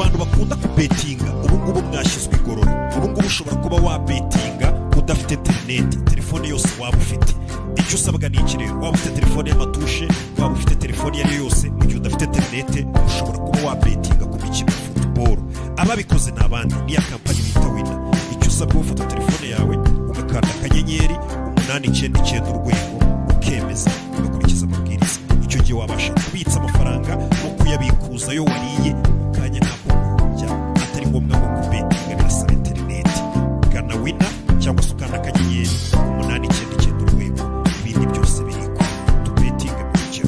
bantu bakunda kubetinga ubu ngubu mwashyizwe igorora. Ubu ngubu ushobora kuba wabetinga udafite interineti, telefone yose waba ufite. Icyo usabwa ni iki rero? Waba ufite telefone y'amatushe, waba ufite telefone iyo ari yo yose, mu gihe udafite interineti ushobora kuba wabetinga ku mikino ya football. Ababikoze ni abandi, niya kampani bita Wina. Icyo usabwa ufata telefone yawe ugakanda akanyenyeri 899 urwego ukemeza ugakurikiza amabwiriza. Icyo gihe wabasha kubitsa amafaranga no kuyabikuza yo wariye kanya ntabwo kujya atari ngombwa ngo kubetinga birasaba interineti. Gana Wina cyangwa se ukanda akanyenyeri 899 urwego, ibindi byose biri ku tubetinga bityo.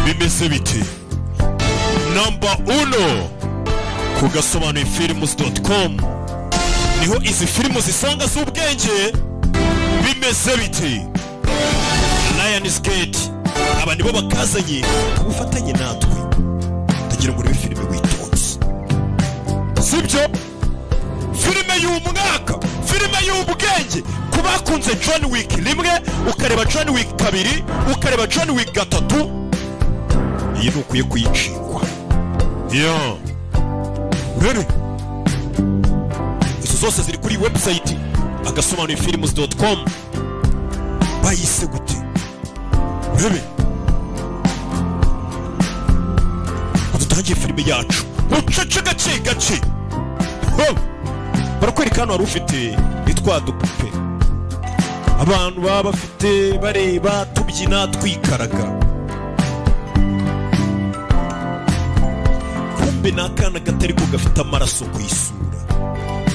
Bimeze biti number 1 ku gasobanuye films.com niho izi filmu zisanga z'ubwenge. Bimeze biti Lionsgate aba nibo bakazanye ubufatanye natwe, ndagira ngo filime witonze, sibyo? Filime y'umwaka, filime y'ubwenge ku bakunze John Wick 1 ukareba John Wick 2 ukareba John Wick 3. Iyi nukwiye kuyicikwa. Rere izo zose ziri kuri website agasobanuye films.com. Bayise gute? Rebe dutangiye filime yacu ucece gace. Barakwereka hano wari ufite itwa dupupe abantu baba bafite bareba tubyina twikaraga. Kumbe n'akana gatari ko gafite amaraso ku isura,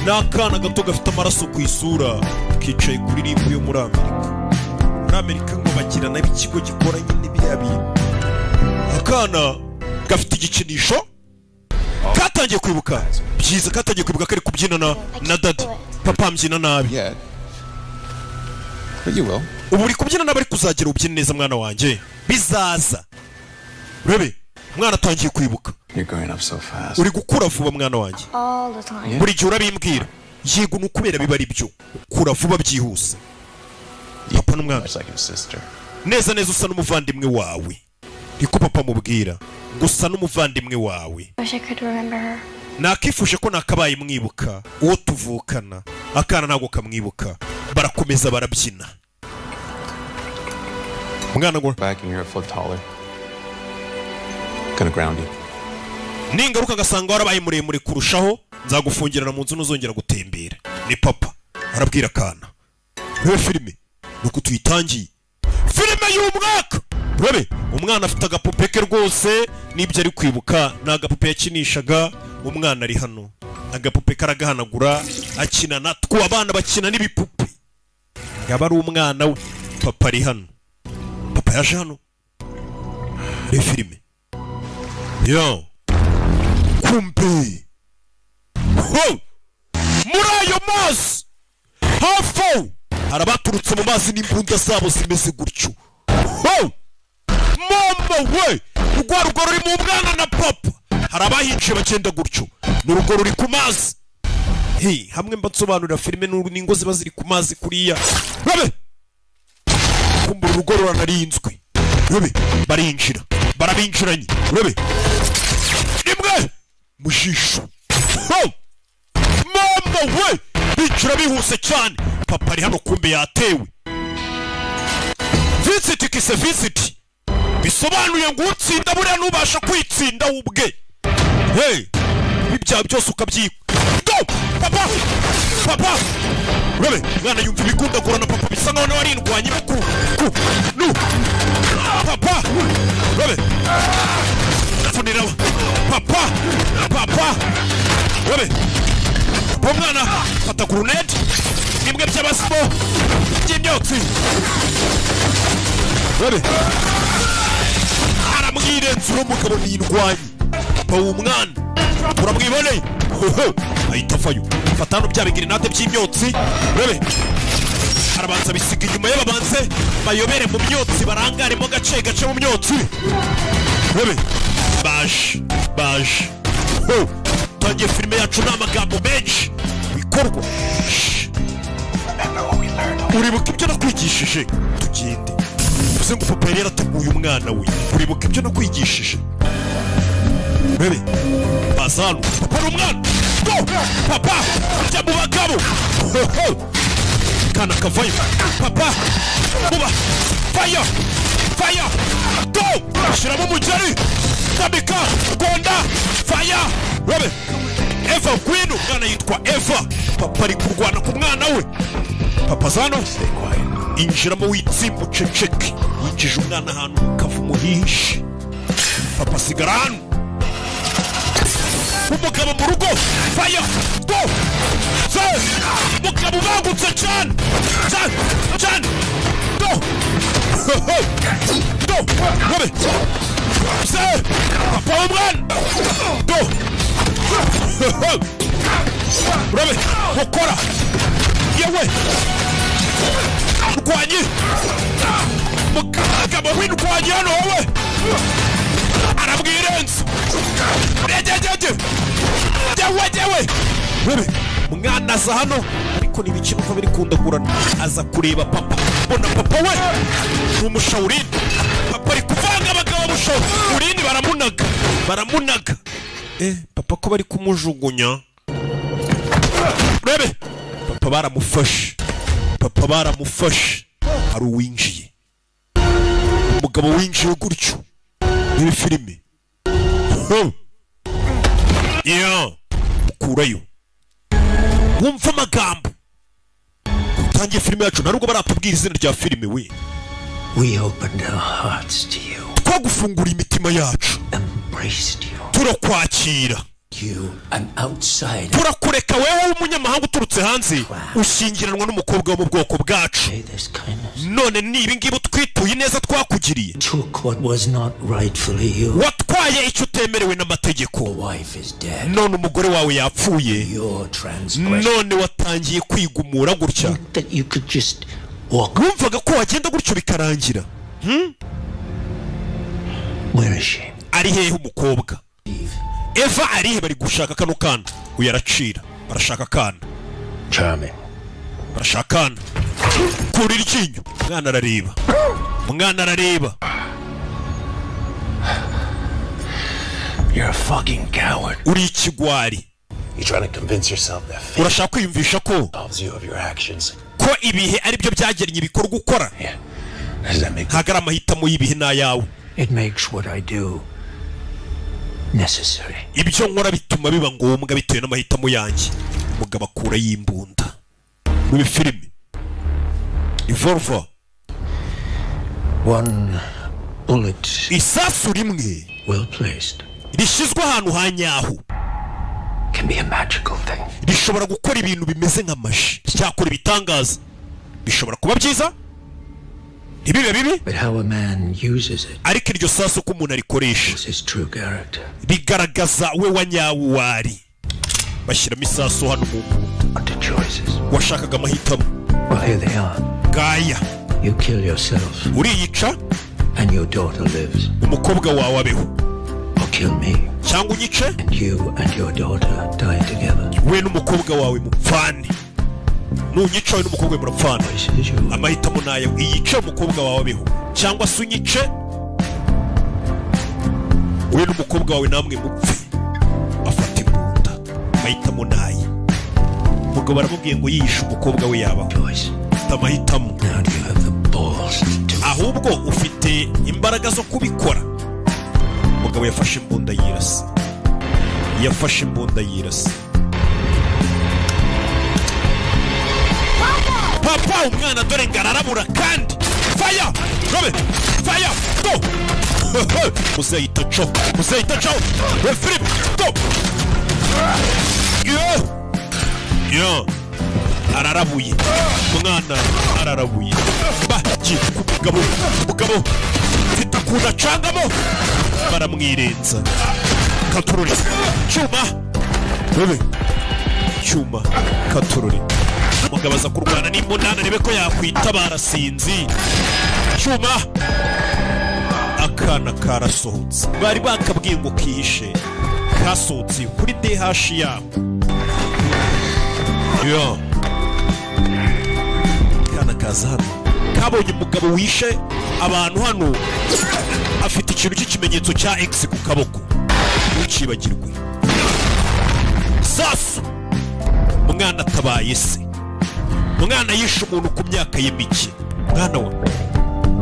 n'akana gato gafite amaraso ku isura kicaye kuri rimwe yo muri Amerika ngo bagira nabi ikigo gikora nyine biriya bintu. Akana gafite igikinisho katangiye kwibuka byiza, katangiye kwibuka kari kubyina na dadi papa mbyina nabi. Ubu uri kubyina nabi ari kuzagira ubyine neza mwana wanjye bizaza. Rebe mwana atangiye kwibuka. Uri gukura vuba mwana wanjye, buri gihe urabimbwira. Yego nukubera biba ari byo ukura vuba byihuse. Papa n'umwana neza neza usa n'umuvandimwe wawe, niko papa mubwira ngo usa n'umuvandimwe wawe. Nakifuje ko nakabaye mwibuka uwo tuvukana, akana ntabwo kamwibuka. Barakomeza barabyina. Mwana ngo ningaruka gasanga warabaye muremure kurushaho, nzagufungirana mu nzu ntuzongera gutembera. Ni papa arabwira akana. Rebe filime nuko tuyitangiye, filime y'umwaka. Rebe umwana afite agapupe ke rwose nibyo ari kwibuka, n'agapupe yakinishaga. Umwana ari hano agapupe karagahanagura akina natwo, abana bakina n'ibipupe. Yaba ari umwana we. Papa ari hano, papa yaje hano. Rebe filime kumbe muri ayo mazi hafi harabaturutse mu mazi n'imbunda zabo zimeze gutyo. Mama we, urwo rugo ruri mu mwana na papa, harabahinjiye bagenda gutyo, n'urugo ruri ku mazi. Hamwe mbatsobanurira filime n'ingo ziba ziri ku mazi kuriya. Rebe kumbe urugo ruranarinzwe. Rebe barinjira, barabinjiranye. Rebe imwe mujisho. Mama we, binjira bihuse cyane. Papa ari hano kumbe yatewe. Visit kise visit bisobanuye ngo utsinda buriya nubasha kwitsinda ubwe. Ibya byose ukabyika. Papa Rebe mwana yumva ibigundagurana. Papa bisa nkaho nawe arindwanye papa Rebe funira papa Rebe umwana fata grenade nimwe by'abasimo by'imyotsi. Rebe aramwirenze umugabo n'indwanye. Papa w'umwana uramwiboneye ahita avayo. Fata hano bya bigrenade by'imyotsi. Rebe harabanza bisiga inyuma y'ababanze bayobere mu myotsi, barangaremo gace mu myotsi. Rebe baje tangiye filime yacu n'amagambo menshi bikorwa uribuka ibyo nakwigishije tugende uvuze ngo papa yari yarateguye umwana we uribuka ibyo nakwigishije bebe bazano papa n'umwana papa jya mu bagabo kana kavayo papa muba fire shiramo umugeri tabika gonda fire bebe Eva Gwino mwana yitwa Eva papa ari kurwana ku mwana we papa zano injiramo witsimbu ceceke yinjije umwana ahantu kavumo hishi papa sigara hano umugabo mu rugo fire umugabo ubangutse cyane wabe papa w'umwana urabe gukora yewe urwanyi mugabo w'indwanyi hano wowe arabwirenze yewe urabe umwana aza hano ariko n'ibikino uko biri kundagurana aza kureba papa mbona papa we n'umushawurini papa ari kuvanga abagabo mushawurini baramunaga papa ko bari kumujugunya urebe papa baramufashe hari uwinjiye umugabo winjiye gutyo muri filime ukurayo wumva amagambo utangiye filime yacu ntabwo baratubwira izina rya filime we twagufungura imitima yacu turakwakira turakureka wewe w'umunyamahanga uturutse hanze ushyingiranwa n'umukobwa wo mu bwoko bwacu none niba ngibi twituye neza twakugiriye watwaye icyo utemerewe n'amategeko none umugore wawe yapfuye none watangiye kwigumura gutya wumvaga ko wagenda gutyo bikarangira ari hehe umukobwa Eva arihe bari gushaka kano kana uyaracira barashaka kana barashaka kana kuri iryinyo mwana arareba You're a fucking coward. uri ikigwari You're trying to convince yourself that fate urashaka kwiyumvisha ko robs you of your actions. ko ibihe ari byo byagernye ibikorwa ukora Yeah. Does that make ntago ari amahitamo y'ibihe n'ayawe It makes what I do necessary. ibyo nkora bituma biba ngombwa bitewe n'amahitamo yanjye umugabo akura y'imbunda muri filime Revolver One bullet isasu rimwe well placed rishyizwe ahantu hanyaho can be a magical thing. rishobora gukora ibintu bimeze nk'amaji cyakora ibitangaza bishobora kuba byiza ntibibe bibi But how a man uses it ariko iryo sasu ko umuntu arikoresha is his true character. bigaragaza we wanyawo wari bashyiramo isasu hano mu What the choices? washakaga amahitamo Well, here they are. gaya You kill yourself uriyica and your daughter lives. umukobwa wawe abeho Or kill me cyangwa unyice and you and your daughter die together. we n'umukobwa wawe mupfane nunyica we n'umukobwa we murapfana Choice is yours. amahitamo nayo iyice umukobwa wawe abeho cyangwa se unyice we n'umukobwa wawe namwe mupfe afata imbunda amahitamo nayo umugabo aramubwiye ngo yiyishe umukobwa we yabaho Choice. ufite amahitamo Now do you have the balls to ahubwo ufite imbaraga zo kubikora umugabo yafashe imbunda yirasa papa umwana dore ngararabura kandi fire robe fire go muzeyita cho we flip go yo ararabuye umwana ararabuye bagiye ku mugabo mfite akunda cangamo baramwirenza katurore cyuma katurore umugabo aza kurwana n'imbunda arebe ko yakwitabara sinzi cyuma akana karasohotse bari bakabwiye ngo kihishe kasohotse kuri DH yabo yo kana kaza hano kabonye umugabo wishe abantu hano afite ikintu cy'ikimenyetso cya X ku kaboko ntukibagirwe sasu umwana atabaye se umwana yishe umuntu ku myaka ye mike mwana wa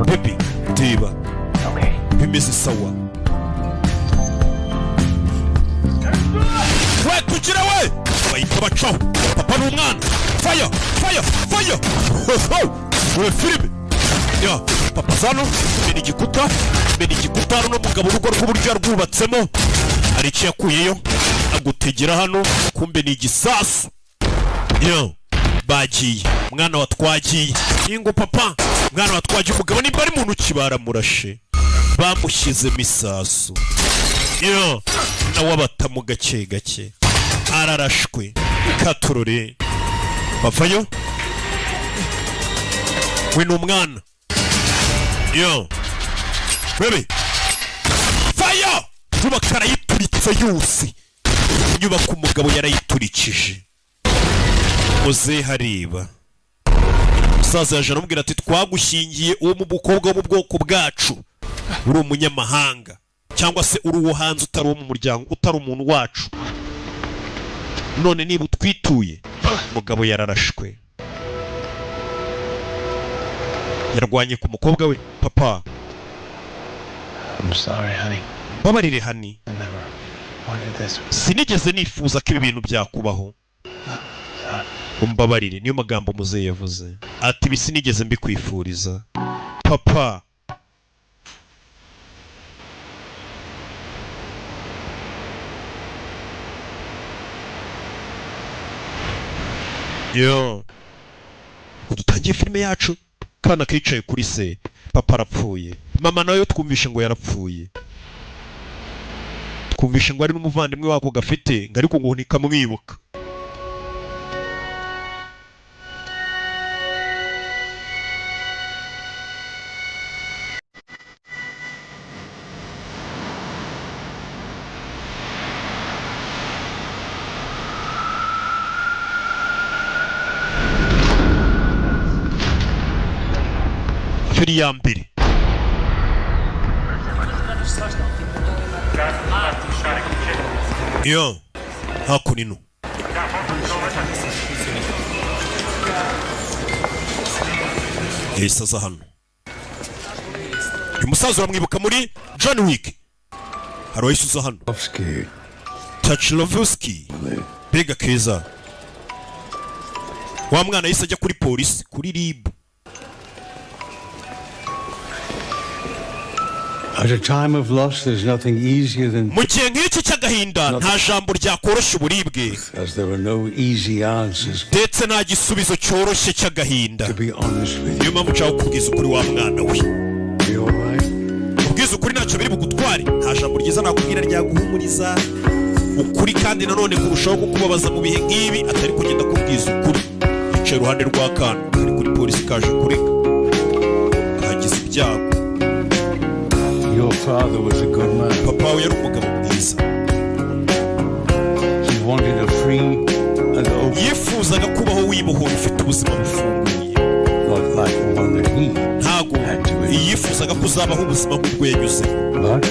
bebe tiba bimeze sawa we kugira we bayita bacaho papa n'umwana fire we filime ya papa zano meni igikuta no mugabo urugo rw'uburyo yarwubatsemo ari icyo yakuyeyo agutegera hano kumbe ni igisasu yo bagiye mwana watwagiye ingo papa mwana watwagiye umugabo nimba ari muntu kibaramurashe bamushyizemo isasu yo nawe abatamu gake ararashwe katurore bavayo we n'umwana yo bebe fire nyubako arayituritse yose inyubako umugabo yarayiturikije muze hareba umusaza yaje aramubwira ati twagushyingiye uwo mu bukobwa wo mu bwoko bwacu uri umunyamahanga cyangwa se uri uwo hanze utari uwo mu muryango utari umuntu wacu none niba utwituye umugabo yararashwe yarwanye ku mukobwa we papa I'm sorry honey babarire hani I never wanted this sinigeze nifuza ko ibi bintu byakubaho umbabarire niyo magambo muzehe yavuze ati ibi sinigeze mbikwifuriza papa yo dutangiye filime yacu kana kicaye kuri se papa arapfuye mama nawe twumvishe ngo yarapfuye twumvishe ngo ari n'umuvandimwe wako gafite ngo ariko ngo ntikamwibuka ya mbere yo hakunino yesa za hano uyu musaza uramwibuka muri John Wick hari wayisuza hano Tachlovsky bega keza wa mwana yise ajya kuri polisi kuri RIB At a time of loss, there's nothing easier than mu gihe nk'iki cy'agahinda nta jambo ryakoroshya uburibwe as there are no easy answers ndetse nta gisubizo cyoroshye cy'agahinda to be honest with niyo you. mpamvu nshaka kubwiza ukuri wa mwana we Be all right? kubwiza ukuri ntacyo biri bugutware nta jambo ryiza nakubwira ryaguhumuriza ukuri kandi nanone kurushaho kukubabaza mu bihe nk'ibi atari kugenda kubwiza ukuri yicaye iruhande rw'akana kari kuri polisi kaje kurega kagize ibyago Your father was a good man. papa we yari umugabo mwiza He wanted a free and open yifuzaga kubaho wibohoye ufite ubuzima bufunguye life like the one that he ntago had to live. yifuzaga kuzabaho ubuzima nk'ubwenyuze But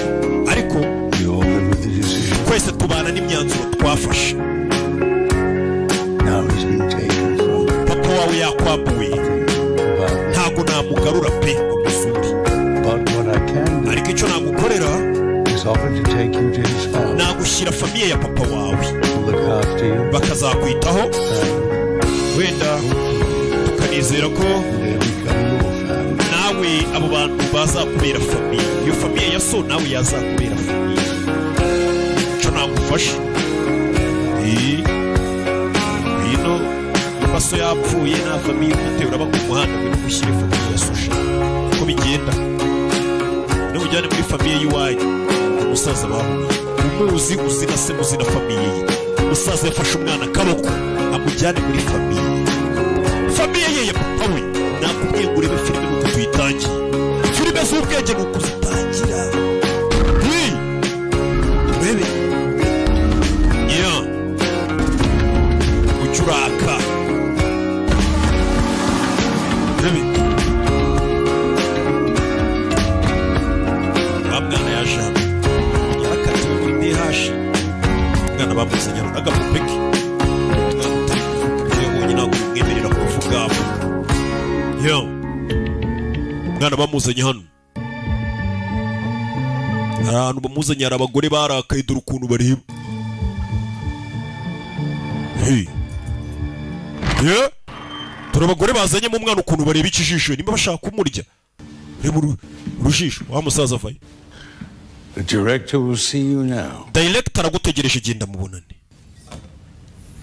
ariko we all live with the decision. twese tubana n'imyanzuro twafashe Now he's been taken from him. papa wawe yakwambuye But ntago namugarura pe ngo musuri what I can do ariko icyo nagukorera is offer to take you to his father nagushyira famiye ya papa wawe to look after you. bakazakwitaho wenda tukanizera ko They become your family. nawe abo bantu bazakubera famiye iyo famiye ya so nawe yazakubera famiye icyo nagufasha bino niba so yapfuye nta famiye ufite uraba ku muhanda ngo ushyire famiye ya so uko bigenda n'ujyane muri famiye y'iwanyu umusaza bahuye umuzi uzi na se muzi na famiye ye umusaza yafashe umwana akaboko amujyane muri famiye ye ya papa we nakubwiye ngo urebe filime nuko tuyitangiye filime z'ubwenge nuko zitangira urebe ya ucuraka urebe umwana bamuzanye hano ahantu bamuzanye hari abagore barakaye dore ukuntu bareba dore abagore bazanye mu mwana ukuntu bareba ikijisho nimba bashaka kumurya reba urujisho wa musaza vaye. The director will see you now. Director aragutegereje genda mubonane.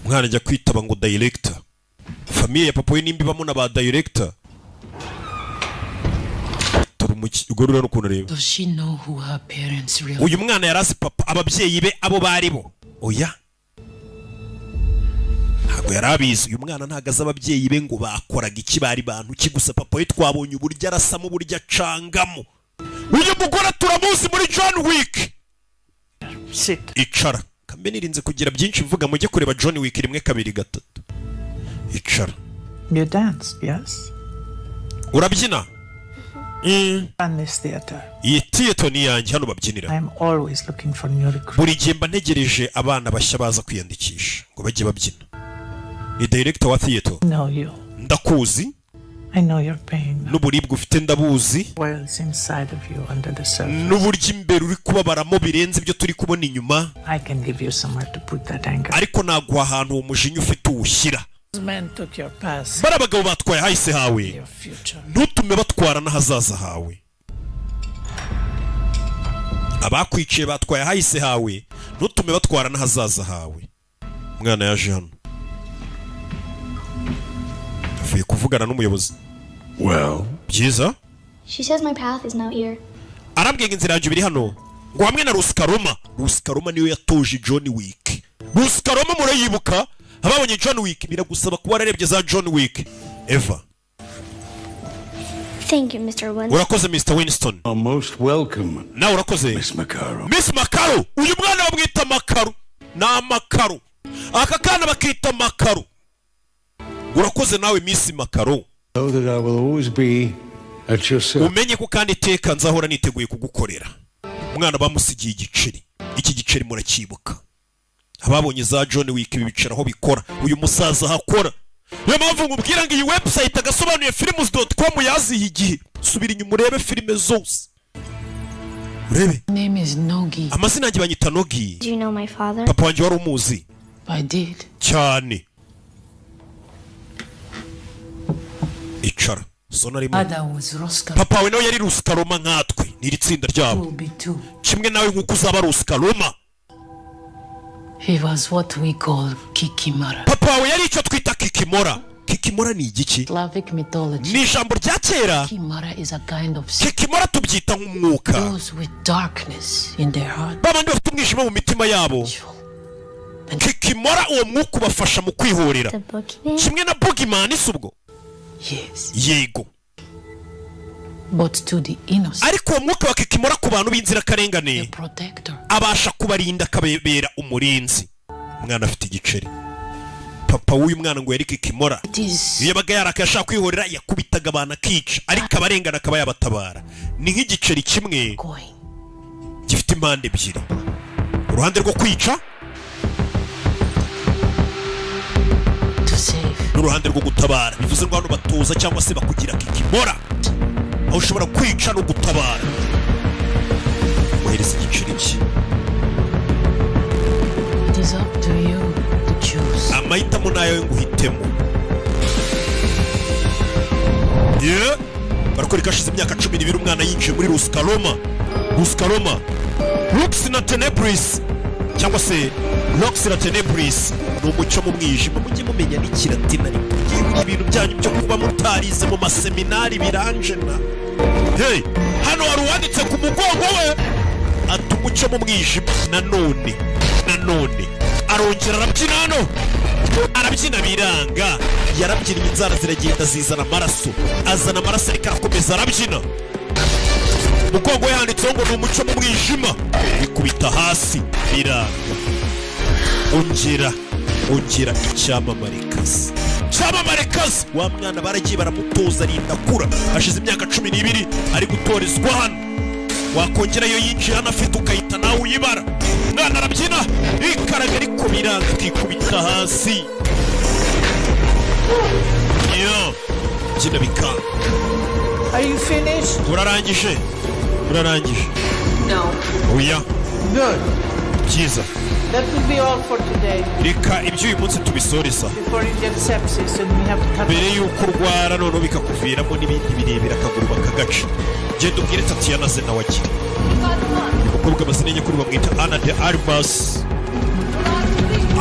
Mwana ajya kwitaba ngo director. Famiye ya papa we nimba bamo na ba director. Turumugorura no kunareba. Does she know who her parents really? Uyu mwana yarazi papa ababyeyi be abo bari bo. Oya. Ntago yarabizi uyu mwana ntagaza ababyeyi be ngo bakoraga iki bari bantu ki gusa papa we twabonye uburyo arasamo uburyo acangamo. Uyu mugore turamuzi muri John Wick. Sit. Icara. Kambe nirinze kugira byinshi mvuga mujye kureba John Wick 1 2 3. Icara. You dance, yes? Urabyina? And this theater. Iyi theater ni yanjye hano babyinira. I'm always looking for new recruits. Buri gihe mba ntegereje abana bashya baza kwiyandikisha ngo bajye babyina. Ni director wa theater. Know you. Ndakuzi. I know your pain. N'uburibwe ufite ndabuzi. Wells inside of you under the surface. N'uburyo imbere uri kubabaramo birenze ibyo turi kubona inyuma. I can give you somewhere to put that anger. Ariko naguha ahantu uwo mujinya ufite uwushyira. Men took your past. Bara abagabo batwaye hahise hawe. Your future. Ntutume batwara n'ahazaza hawe. Abakwiciye batwaye hahise hawe. Ntutume batwara n'ahazaza hawe. Mwana yaje hano. Avuye kuvugana n'umuyobozi. Well, byiza? She says my path is now here. Arambwira inzira yanjye biri hano. Ngo hamwe na Ruskaroma. Ruskaroma niyo yatoje John Wick. Ruskaroma murayibuka? Ababonye John Wick biragusaba kuba wararebye za John Wick. Eva. Thank you, Mr. Winston. Urakoze Mr. Winston. most welcome, Na urakoze Miss Macaro. Miss Macaro. Uyu mwana bamwita Macaro. Na Macaro. Aka kana bakita Macaro. Urakoze nawe Miss Macaro. Know that I will always be at your service. Umenye ko kandi teka nzahora niteguye kugukorera. Umwana bamusigiye igiceri. Iki giceri murakibuka. Ababonye za John Wick bibicaraho bikora. Uyu musaza hakora. Niyo mpamvu ngubwira ngo iyi website agasobanuye films.com yaziye igihe. Subira inyuma urebe filime zose. Urebe. Name is Nogi. Amazina yanjye banyita Nogi. Do you know my father? Papa wanjye wari umuzi. I did. Cyane. Icara. Sona rimwe. Father was Roscar. Papa we nawe yari Ruskaroma nkatwe. Niri tsinda ryabo. Will be too. Kimwe nawe nkuko uzaba Ruskaroma. He was what we call Kikimora. Papa we yari icyo twita Kikimora. Kikimora ni igiki? Slavic mythology. Ni ijambo rya kera. Kikimora is a kind of Kikimora tubyita nk'umwuka. those with darkness in their heart. Babandi bafite umwijima mu mitima yabo. Kikimora uwo mwuka ubafasha mu kwihorera. The boogeyman? Kimwe na Boogeyman isubwo. Yes. Yego. But to the innocent. Ariko uwo mwuka wa Kikimora ku bantu b'inzira karengane. The protector. Abasha kubarinda akabebera umurinzi. Umwana afite igiceri. Papa w'uyu mwana ngo yari Kikimora. It is. Iyo yabaga yarakashaka kwihorera yakubitaga abantu akica. Ariko abarengana akaba yabatabara. Ni nk'igiceri kimwe Going. gifite impande ebyiri. Uruhande rwo kwica To save. n'uruhande rwo gutabara. Bivuze ngo hano batoza cyangwa se bakugira Kikimora. Aho ushobora kwica no gutabara. Wohereza igiceri cye. It is up to you to choose. Amahitamo nayo nguhitemo. Yeah. Barakora kashize imyaka 12 umwana yinjiye muri Ruskaroma. Ruskaroma. Lux na Tenebris. Cyangwa se Lux na Tenebris. Ni umucyo mu mwijima. Mujye mumenya n'ikiratina ariko ibintu byanyu byo kuba mutarize mu maseminari biranje na. Hey, hano wari wanditse ku mugongo we. Ati umucyo mu mwijima nanone. Arongera arabyina hano. Arabyina biranga. Yarabyinnye inzara ziragenda zizana amaraso. Azana amaraso ariko arakomeza arabyina. Mugongo yanditseho ngo ni umucyo mu mwijima. Bikubita hasi biranga. Ongera icyamamarekazi. Cyamamarekazi wa mwana baragiye baramutoza arinda kura. Hashize imyaka 12 ari gutorezwa hano. Wakongerayo yinjiye hano afite ukahita nawe uyibara. Mwana arabyina ikaraga ariko biranga akikubita hasi. Yo byina bikanga. Are you finished? urarangije No. oya Good. byiza That will be all for today. reka ibyo uyu munsi tubisoreza Before you get sepsis and we have to cut. mbere y'uko urwara noneho bikakuviramo n'ibindi birebire akaguru bakagaca genda ubwire Tatiana ze nawe akiri umukobwa amazina y'ukuri bamwita Ana de Armas.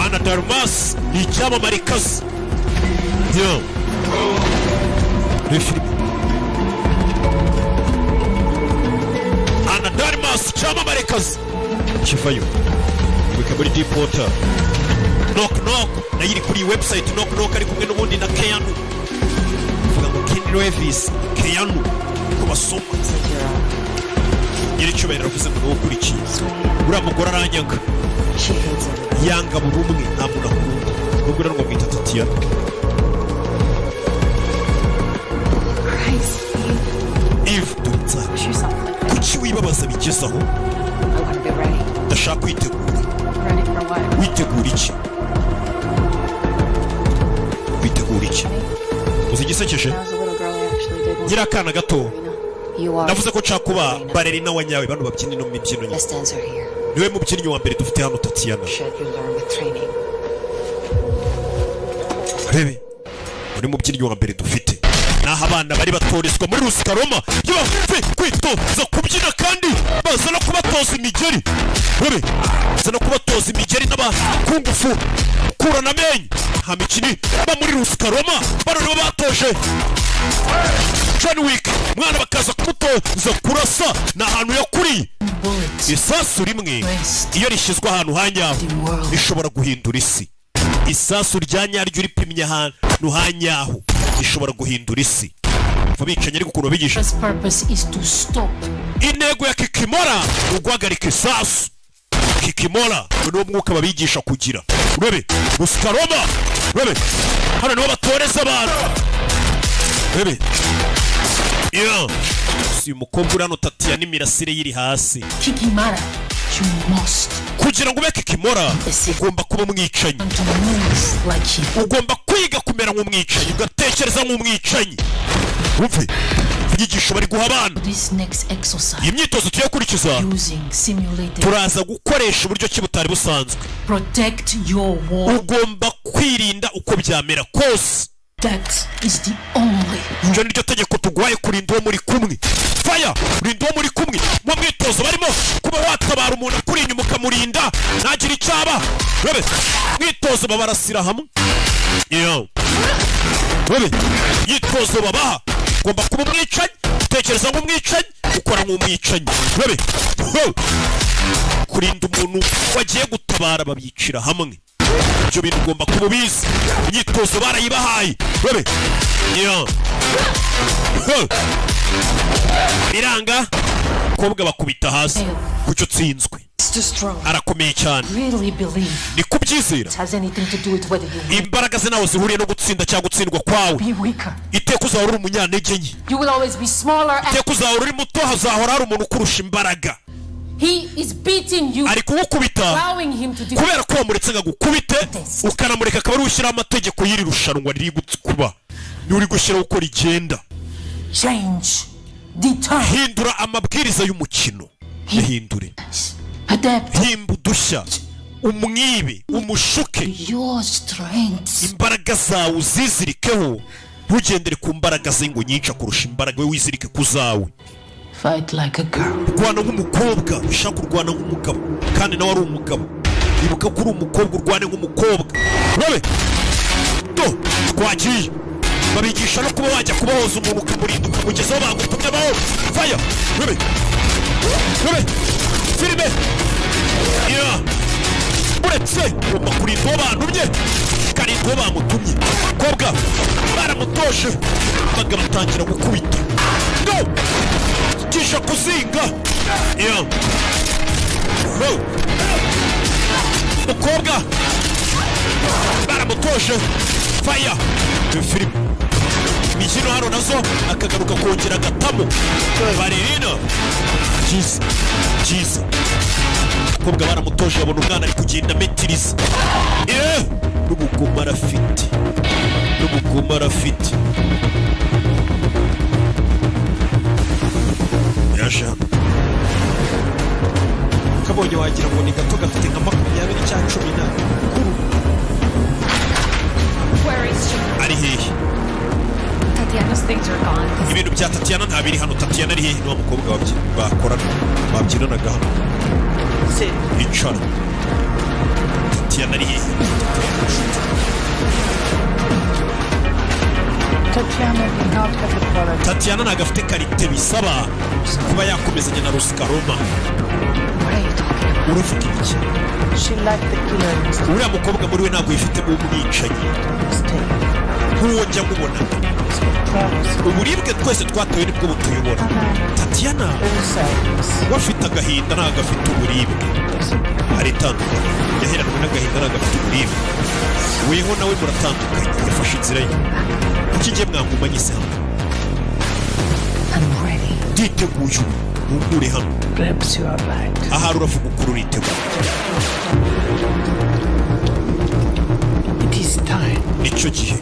Ana de Armas ni icyamamare kazi ni filime Ana de Armas icyamamare kazi kivayo wika muri Deep Water. Knock Knock nayo iri kuri website Knock Knock ari kumwe n'ubundi na Keanu uvuga ngo Kenny Reeves Keanu ko basoma nyiri cyubahiro avuze ngo wowe ukurikiye uriya mugore aranyanga yanga buri umwe nta muntu akunda nubwo rero mwita Tatiana. Eve Dutsa kuki wibabaza bigezaho ndashaka kwitegura witegura iki uzi igisekeje ngira akana gato navuze ko nshaka kuba balerina wa nyawe bano babyina no mu mibyino nye niwe mubyinnyi wa mbere dufite hano Tatiana. rebe uri mubyinnyi wa mbere dufite naho abana bari batoreswa muri Rusikaroma iyo bafite kwitoza kubyina kandi baza no kubatoza imigeri rebe baza no kubatoza imigeri n'abakungufu kurana amenyo nta mikini ba muri Rusikaroma bano nibo batoje John Wick mwana bakaza kumutoza kurasa na ahantu yakuriye isasu rimwe iyo rishyizwe ahantu hanyaho rishobora guhindura isi. Isasu rya nyaryo ripimye ahantu hanyaho rishobora guhindura isi. Fabicanye ariko ukuntu bigisha intego ya Kikimora ugwagarika isasu. Kikimora niwo mwuka babigisha kugira urebe Rusikaroma urebe hano niho batoreza abantu urebe si umukobwa urano Tatiana imirasire yiri hasi. Kikimora, you must. Kugira ngo ube Kikimora ugomba kuba umwicanyi. Ugomba kwiga kumera nk'umwicanyi ugatekereza nk'umwicanyi. Umve inyigisho bari guha abana. Imyitozo tuyakurikiza turaza gukoresha uburyo ki butari busanzwe. Ugomba kwirinda uko byamera kose. That is the only. Njye niryo tegeko tugwaye kurinda uwo muri kumwe. Fire kurinda uwo muri kumwe mu mwitozo barimo kuba watabara umuntu akuri inyuma ukamurinda nagira icyaba. Rebe mwitozo babarasira hamwe. Rebe mwitozo babaha ugomba kuba umwicanyi utekereza nk'umwicanyi ukora nk'umwicanyi. Rebe kurinda umuntu wagiye gutabara babicira hamwe. Ibyo bintu ugomba kuba ubizi. Imyitozo barayibahaye rebe biranga kobwa bakubita hasi kucyo tsinzwe arakomeye cyane ni kubyizera imbaraga ze nawe zihuriye no gutsinda cyangwa gutsindwa kwawe. Iteka uzahora uri umunyantege nke, iteka uzahora uri muto hazahora hari umuntu ukurusha imbaraga. He is beating you. Ari kugukubita kubera ko wamuretse ngagukubite ukanamureka akaba ari ushyira amategeko y'iri rushanwa riri kuba ni uri gushyira uko rigenda. Change the time. Hindura amabwiriza y'umukino yahindure. Himba udushya umwibe umushuke imbaraga zawe uzizirikeho ntugendere ku mbaraga ze ngo nyinshi kurusha imbaraga we wizirike ku zawe. Fight like a girl. Rwana nk'umukobwa ushaka kurwana nk'umugabo kandi nawe ari umugabo. Ibuka ko uri umukobwa urwane nk'umukobwa. Rebe to twagiye babigisha no kuba wajya kubahoza umuntu ukamurinda ukamugezaho bagutumye baho. Fire rebe filime uretse ugomba kurinda uwo bantumye ukarinda uwo bamutumye. Kobwa baramutoje baga batangira gukubita no kisha kuzinga mukobwa baramutoje. Fire filime imikino hano nazo akagaruka kongera agatamo balerina cyiza mukobwa baramutoje abona umwana ari kugenda metiriza n'ubugoma arafite yaje hano kabonye wagira ngo ni gato gafite nka 20 cyangwa 10 Where is she? ari hehe Tatiana's things are gone. ibintu bya Tatiana ntabiri hano Tatiana ari hehe n'uwo mukobwa bakorana babyinanaga hano Sit. icara Tatiana ari hehe Tatiana did not have the quality. Tatiana ntabwo afite karite bisaba kuba yakomezanya na Rusika Roma. What are you talking about? Uravuga iki? She liked the killer instinct. Uriya mukobwa muri we ntabwo yifitemo umwicanyi nk'uwo njya mubona. Uburibwe twese twatoye nibwo butuyobora. Tatiana we afite agahinda ntabwo afite uburibwe. Hari itandukanye yaheranwe n'agahinda ntabwo afite uburibwe. Weho nawe muratandukanye yafashe inzira ye. Kuki ngiye mwangumanye se hano? I'm ready. Nditeguye ugure hano. Perhaps you are right. Ahari uravuga ukuri uriteguye. It is time. Icyo gihe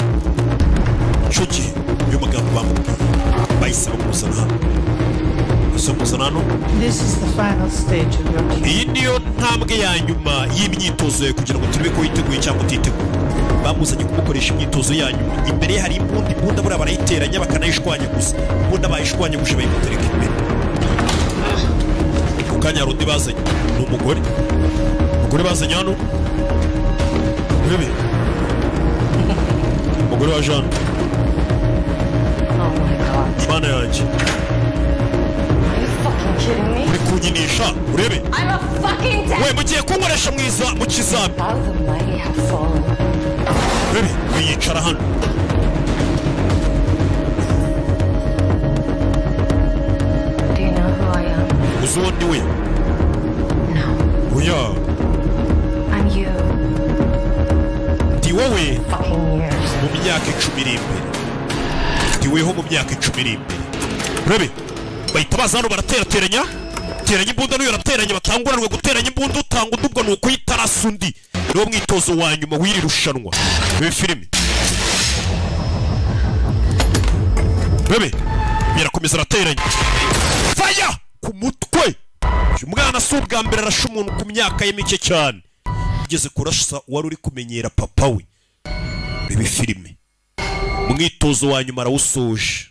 uyu magambo bamubwiye bahise bamuzana hano. Bamuzana hano. This is the final stage of your team. Iyi niyo ntambwe ya nyuma y'imyitozo ye kugira ngo turebe ko yiteguye cyangwa utiteguye. Bamuzanye kumukoresha imyitozo ya nyuma. Imbere ye hari imbunda buriya barayiteranya bakanayishwanya gusa. Imbunda bayishwanya gusha bayimutereka imbere. Kukanya rundi bazanye ni umugore bazanye hano urebe umugore wa Jean. Oh my god. Imana yanjye Are you fucking kidding me? uri kunyinisha urebe I'm a fucking dead. we mugiye kunkoresha mu kizami How the mighty have fallen. urebe wiyicara hano Do you know who I am? uzi uwo ndi we No. oya I'm you. ndi wowe Fucking years. mu myaka 10 iri imbere ndi weho mu myaka 10 iri imbere urebe bahita baza hano baraterateranya teranya imbunda n'uyo arateranya batanguranwe guteranya imbunda utanga udubwo ni ukuyitarasa undi niwo mwitozo wa nyuma w'iri rushanwa ibi filime urebe birakomeza arateranya faya ku mutwe umwana si ubwa mbere arasha umuntu ku myaka ye mike cyane ugeze kurasa wari uri kumenyera papa we ibi filime umwitozo wa nyuma arawusoje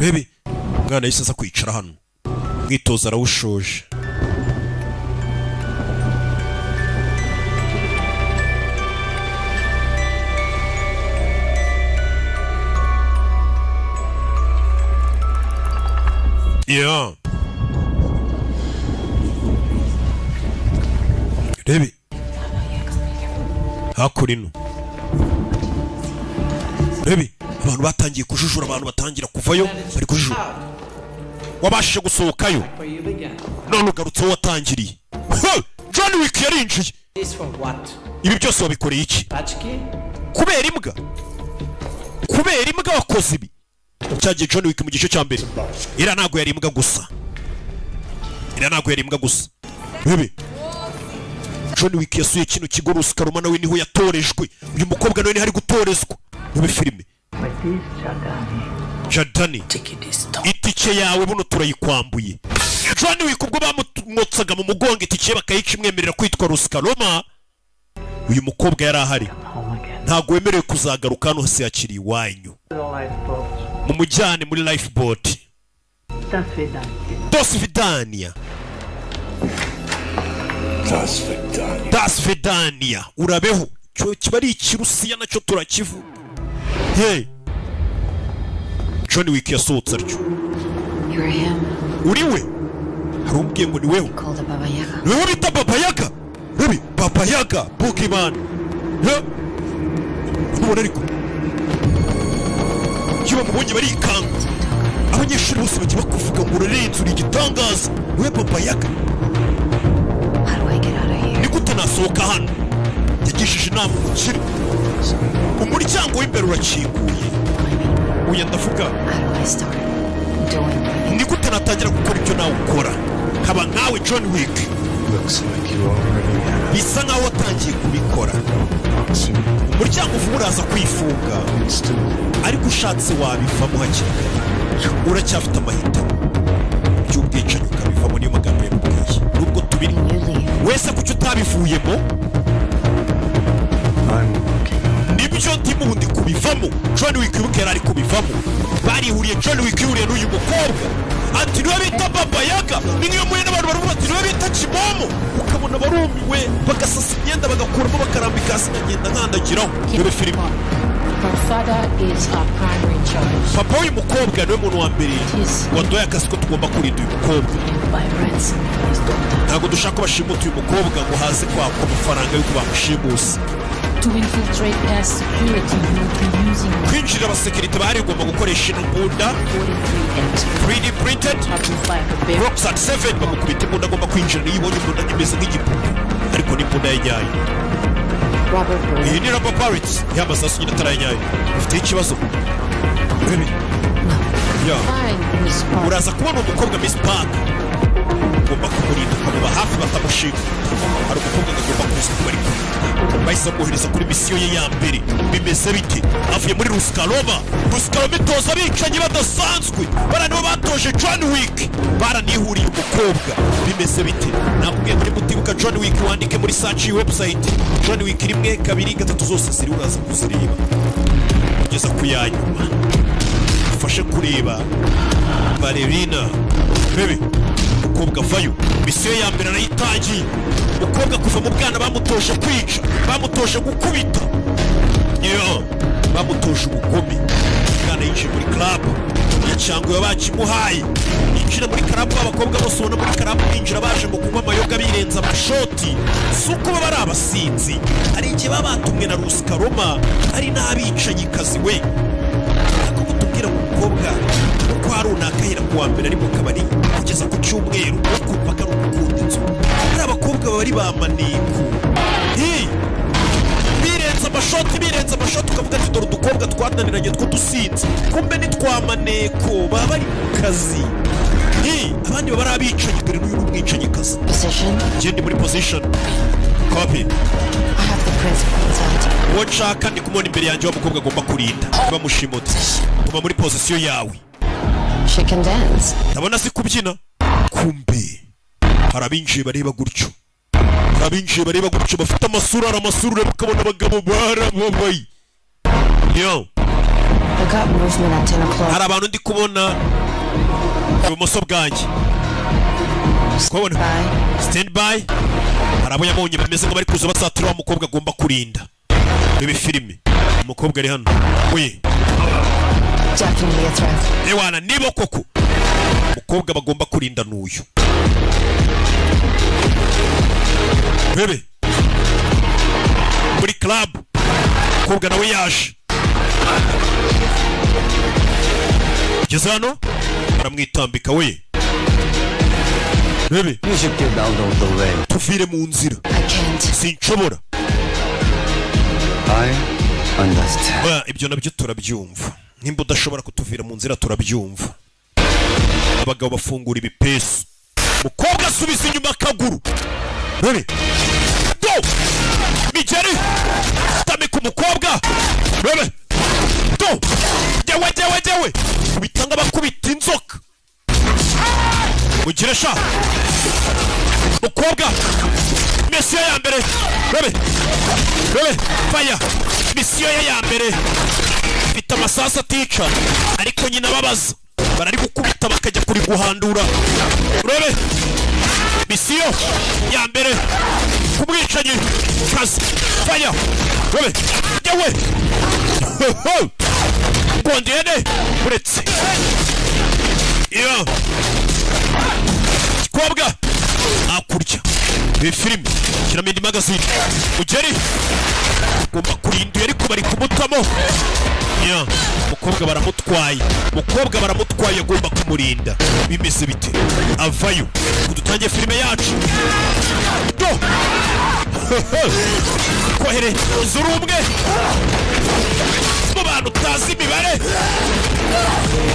bebe umwana yahise aza kwicara hano umwitozo arawushoje yeah rebe hakurino rebe abantu batangiye kujujura abantu batangira kuvayo bari kujujura wabashije gusohokayo none ugarutse watangiriye John Wick yarinjiye ibi byose wabikoreye iki kubera imbwa wakoze ibi cyagiye John Wick mu gice cya mbere ira ntago yari imbwa gusa bebe John Wick yasuye kino kigo Rusika Roma nawe niho yatorejwe uyu mukobwa nawe ni hari gutorezwa bebe filime Jadani itike yawe buno turayikwambuye John Wick ubwo bamutsaga mu mugongo itike bakayica imwemerera kwitwa Rusika Roma uyu mukobwa yari ahari ntago wemerewe kuzagaruka hano hasi yakiriye iwanyu mu mujyane muri lifeboat Das Vidania urabeho cyo kiba ari ikirusiya nacyo turakivuga hey John Wick yasohotse aryo uri we hari umbwiye ngo ni wewe ni wewe bita Baba Yaga Rubi Baba Yaga Pokemon nubona ariko kiba mubonye barikanga abanyeshuri bose bagiye bakuvuga ngo urarenze uri igitangaza we Baba Yaga ni gute nasohoka hano yagishije inama umukire umuryango w'imbere urakinguye uya ndavuga ni gute natangira gukora ibyo nawe ukora nkaba nkawe John Wick Looks like you already have. bisa nkaho watangiye kubikora Soon, umuryango uvuga uraza kwifunga ariko ushatse wabivamo hakiri kare uracyafite amahitamo by'ubwicanyi ukabivamo niyo magambo yamubwiye nubwo tubiri wese kuki utabivuyemo nibyo ndimo ubundi kubivamo John Wick wibuke yari ari kubivamo barihuriye John Wick yihuriye n'uyu mukobwa ati niwe bita Baba Yaga ni nk'iyo muye n'abantu baravuga ati niwe bita Kimomo ukabona barumiwe bagasasa imyenda bagakuramo bakarambika hasi nkagenda nkandagiraho dore filime Her father is our primary choice. papa w'uyu mukobwa niwe muntu wa mbere waduhaye akazi ko tugomba kurinda uyu mukobwa By ransom his daughter. ntabwo dushaka ko bashimuta uyu mukobwa ngo haze kwakwa amafaranga y'uko bamushimuse To infiltrate their security, we will be using kwinjira abasekirite bahari ugomba gukoresha ino mbunda 3D printed 45 Rocksat 7 bamukubita imbunda agomba kwinjira niyo ibonye imbunda imeze nk'igipupe ariko ni imbunda y'inyayo iyi ni rubber bullets y'amasasu nyine atarayinyayo ufite ikibazo urebe Fine, Miss Park. uraza kubona umukobwa Miss Park ugomba kumurinda ukamuba hafi batamushima hari umukobwa agomba kuza kuba ari kumwe bahise bamwohereza kuri misiyo ye ya mbere bimeze bite avuye muri Ruskaroma itoza abicanyi badasanzwe bara nibo batoje John Wick baranihuriye umukobwa bimeze bite nakubwiye muri mutibuka John Wick wandike muri search website John Wick 1 2 3 zose ziri uraza kuzireba kugeza ku yanyuma ufashe kureba Valerina bebe umukobwa vayo misiyo ya mbere arayitangiye umukobwa kuva mu bwana bamutoje kwica bamutoje gukubita bamutoje ubugome umwana yinjiye muri club icyango bakimuhaye yinjira muri club abakobwa bose ubona muri club binjira baje ngo kunywa amayoga birenza amashoti si uko baba ari abasinzi hari igihe baba batumwe na Ruskaroma ari n'abicanyikazi we tubwira umukobwa ko hari runaka yera kuwa mbere ari mu kabari kugeza ku cyumweru ukumva ko ari ukunda inzu hari abakobwa bari bamaneko birenze amashoti ukavuga ati dore udukobwa twananiranye two dusinze kumbe nitwamaneko baba bari mu kazi abandi baba ari abicanyi dore n'uyu n'umwicanyikazi ngende muri position copy uwo nshaka ndi kumubona imbere yanjye w'umukobwa agomba kurinda bamushimutse kuba muri pozisiyo yawe ndabona azi kubyina kumbe hari abinjiye bareba gutyo bafite amasura ureba ukabona abagabo barababaye hari abantu ndi kubona ibumoso bwanjye stand by hari abo yabonye bameze ngo bari kuza basatira wa mukobwa agomba kurinda bebe filime umukobwa ari hano we ewana niba koko umukobwa bagomba kurinda n'uyu bebe muri club umukobwa nawe yaje ugeze hano baramwitambika we bebe tuvire mu nzira sinshobora ibyo nabyo turabyumva nimba udashobora kutuvira mu nzira turabyumva abagabo bafungura ibipesu mukobwa asubiza inyuma akaguru bebe do migeri tamika umukobwa bebe do jewe bitanga bakubita inzoka ugire sha mukobwa misiyo ya mbere bebe faya misiyo ye ya mbere ifite amasasu atica ariko nyina babaza barari gukubita bakajya kuri guhandura bebe misiyo ya mbere kumwicanyi kazi faya bebe yewe bondiyene uretse kobwa akurya iyi filime shyiramo indi magazine ugeri ugomba kurinda ariko bari kumutamo umukobwa baramutwaye agomba kumurinda bimeze bite avayo dutangiye filime yacu kohereza urumwe mu bantu utazi imibare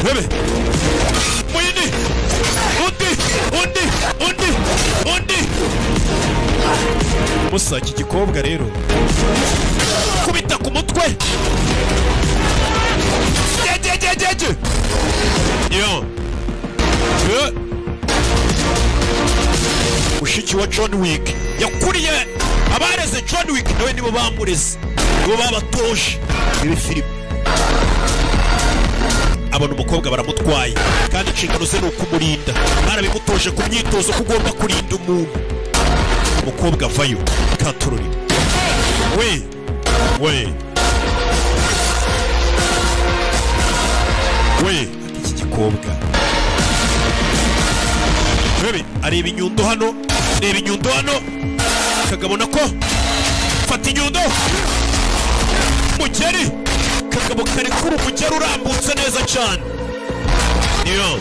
bebe muyini undi musa iki gikobwa rero kubita ku mutwe yo mushiki wa John Wick yakuriye abareze John Wick nawe nibo bamureze nibo babatoje ibi filime abona umukobwa baramutwaye kandi inshingano ze ni ukumurinda barabimutoje ku myitozo ko ugomba kurinda umuntu umukobwa avayo katururi we iki gikobwa bebe areba inyundo hano kagabona ko fata inyundo mugeri kagabo kari kuri umugeri urambutse neza cyane niyo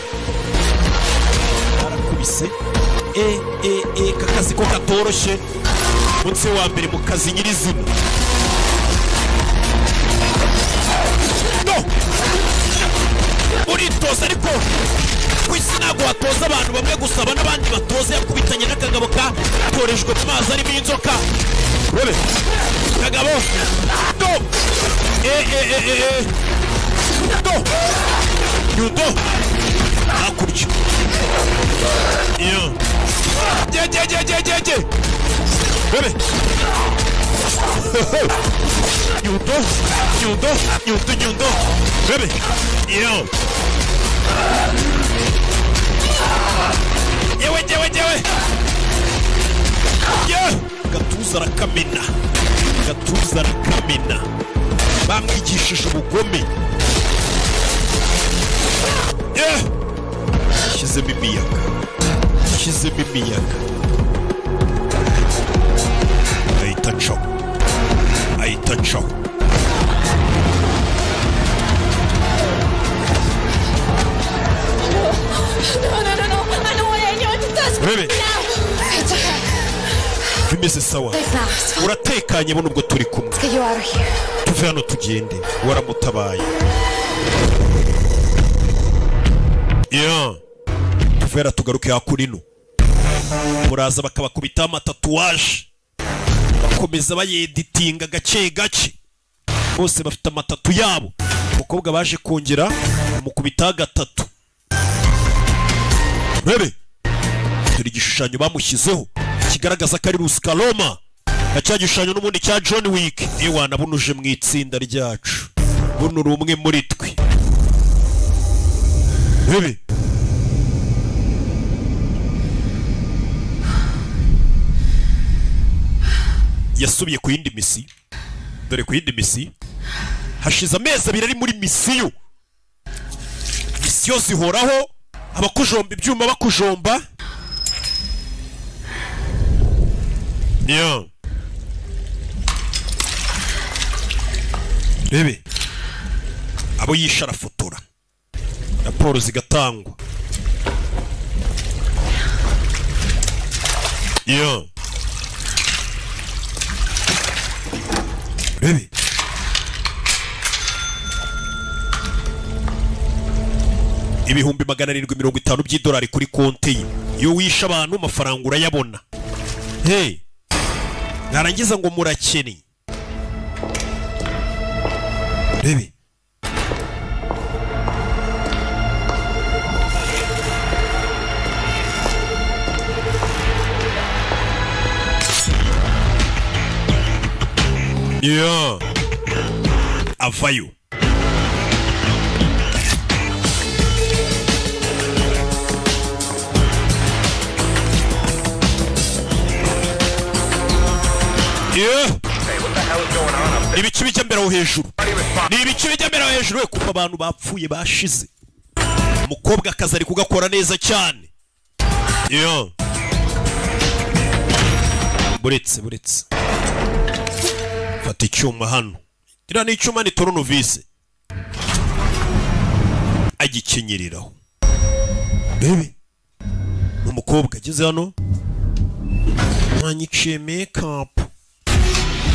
arakubise kakazi ko katoroshye munsi wa mbere mu kazi nyirizina no uritoza ariko kwisi ntabwo watoza abantu bamwe gusaba n'abandi batoza yakubitanye n'akagabo katorejwe mu mazi arimo inzoka rebe kagabo no no yudo hakurya iyo je rebe yudo rebe iyo yewe gatuza arakamena bamwigishije ubugome yashyizemo imiyaga ahita acaho Rebe bimeze sawa uratekanye buno ubwo turi kumwe tuve hano tugende waramutabaye tuvera tugaruke hakurino muraza bakabakubita amatatuwaje bakomeza bayeditinga gake bose bafite amatatu yabo umukobwa baje kongera umukubita gatatu Rebe turi igishushanyo bamushyizeho kigaragaza ko ari Ruskaloma na cya gishushanyo n'ubundi cya John Wick ewana bunuje mu itsinda ryacu buno rumwe muri twe Rebe yasubiye ku yindi misi dore ku yindi misi hashize amezi abiri ari muri misiyo zihoraho abakujomba ibyuma bakujomba Rebe abo yisha arafotora raporo zigatangwa Rebe ibihumbi 750 by'idolari kuri konti ye iyo wisha abantu amafaranga urayabona narangiza ngo murakene Rebe avayo ibice bijya mbere aho hejuru ni ibice bijya mbere aho hejuru we kuva abantu bapfuye bashize umukobwa akazi ari kugakora neza cyane buretse fata icyuma hano iriya ni icyuma ni toronovise agikenyereraho Rebe umukobwa ageze hano mwanyiciye make-up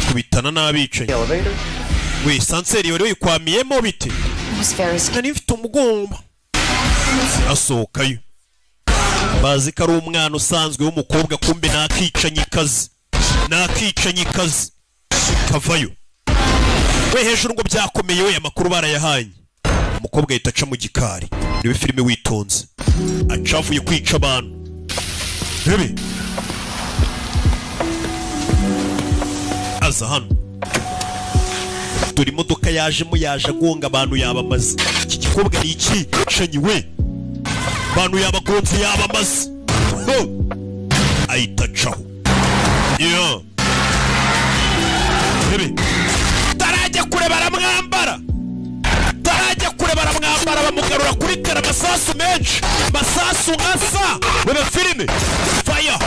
kubitana n'abicaye we sanseri wari wikwamiyemo bite nari mfite umugomba asohokayo bazi ko ari umwana usanzwe w'umukobwa kumbe nakicanye kazi nakicanyikazi kavayo we hejuru ngo byakomeye we amakuru barayahanye umukobwa ahita aca mu gikari niwe filime witonze acavuye kwica abantu bebe aza hano dore imodoka yajemo yaje agonga abantu yabamaze iki gikobwa ni iki canyi we abantu yabagonze yabamaze ahita acaho yo bebe tarajya kure baramwambara bamugarura kuri kara masasu menshi masasu asa bebe filime fire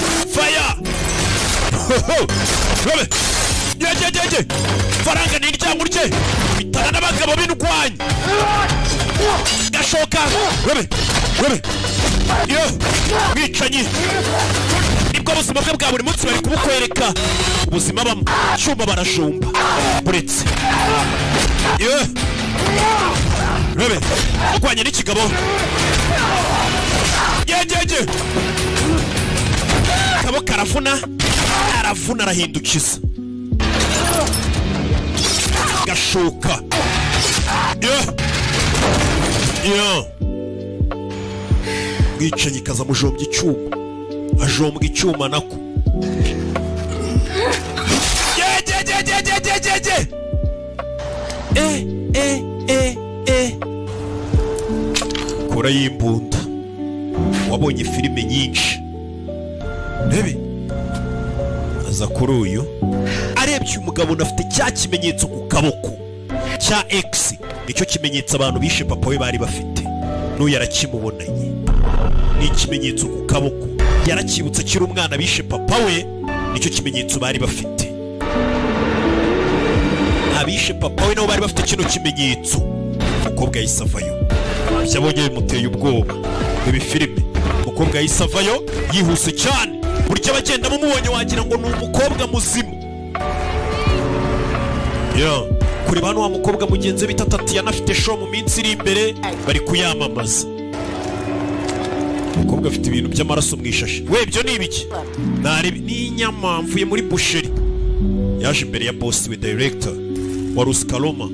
bebe yejejeje faranga ni iryango rye bitana n'abagabo b'indwanyi gashoka bebe yo mwicanyi nibwo buzima bwe bwa buri munsi bari kubukwereka ubuzima bamwe cyuma barashumba buretse yo bebe urwanya n'ikigabo yejeje kabo karafuna arahindukiza gashoka yo mwicanyi kaza mujombye icyuma ajombwa icyuma nako kora y'imbunda wabonye filime nyinshi nebe aza kuri uyu arebye umugabo unafite cya kimenyetso ku kaboko cya X nicyo kimenyetso abantu bishe papa we bari bafite n'uyu yarakimubonanye ni ikimenyetso ku kaboko yarakibutse kiri umwana bishe papa we nicyo kimenyetso bari bafite abishe papa we nabo bari bafite kino kimenyetso umukobwa yahise avayo byabonye bimuteye ubwoba ibi filime umukobwa yahise avayo yihuse cyane burya bagenda mumubonye wagira ngo ni umukobwa muzima kureba hano wa mukobwa mugenzi bita Tatiana afite show mu minsi iri imbere bari kuyamamaza umukobwa afite ibintu by'amaraso mu ishashi we byo ni ibiki ni inyama mvuye muri busheri yaje imbere ya boss we director wa Ruskaloma.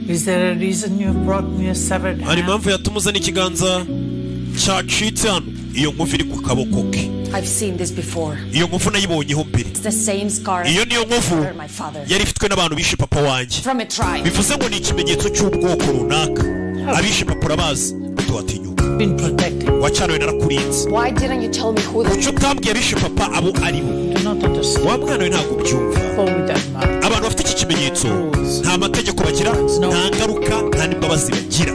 Is there a reason you brought me a severed hand? Hari impamvu yatumuzana ikiganza cyacitse hano iyo nkovu iri ku kaboko ke. I've seen this before. Iyo nkovu nayibonyeho mbere. It's the same scar. Iyo niyo nkovu yari ifitwe n'abantu bishe papa wanjye. From a tribe. Bivuze ngo ni ikimenyetso cy'ubwoko runaka. Abishe papa urabazi tuwatinyuka. Been protected. Wacanawe narakurinze. Why didn't you tell me who the... Kuki utambwiye abishe papa abo ari bo? Do not understand. Wa mwana we ntabwo ubyumva. Abantu bafite iki kimenyetso nta mategeko bagira, nta ngaruka, nta n'imbabazi bagira.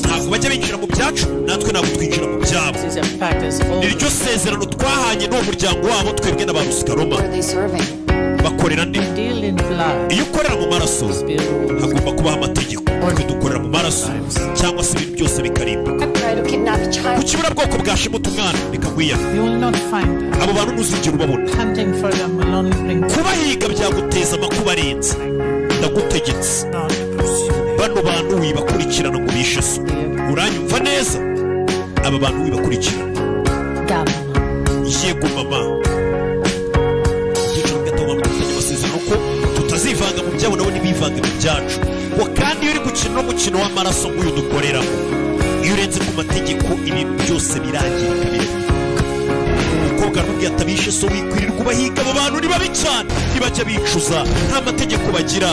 Ntabwo bajya binjira mu byacu, natwe ntabwo twinjira mu byabo. Iryo sezerano twahanye n'uwo muryango wabo twebwe n'aba Ruskaloma. Bakorera nde? Iyo ukorera mu maraso hagomba kubaho amategeko. Twe dukorera mu maraso cyangwa se ibintu byose bikarimbuka. Ku kibura bwoko bwashimuta umwana bikagwiya. Abo bantu ntuzigera ubabona. Kubahiga byaguteza amakuba arenze. Ndagutegetse. Bano bantu wibakurikirana ngo bishe so. Uranyumva neza? Aba bantu wibakurikirana. Yego mama. Igiciro gatoma mutanye amasezerano ko tutazivanga mu byabo nabo nibivanga mu byacu. Ngo kandi uri gukina umukino w'amaraso nk'uyu dukoreramo. Iyo urenze ku mategeko ibintu byose birangirika birabika. Umukobwa n'ubwo yatabishe so wikwirirwa ubahiga abo bantu ni babi cyane ntibajya bicuza nta mategeko bagira.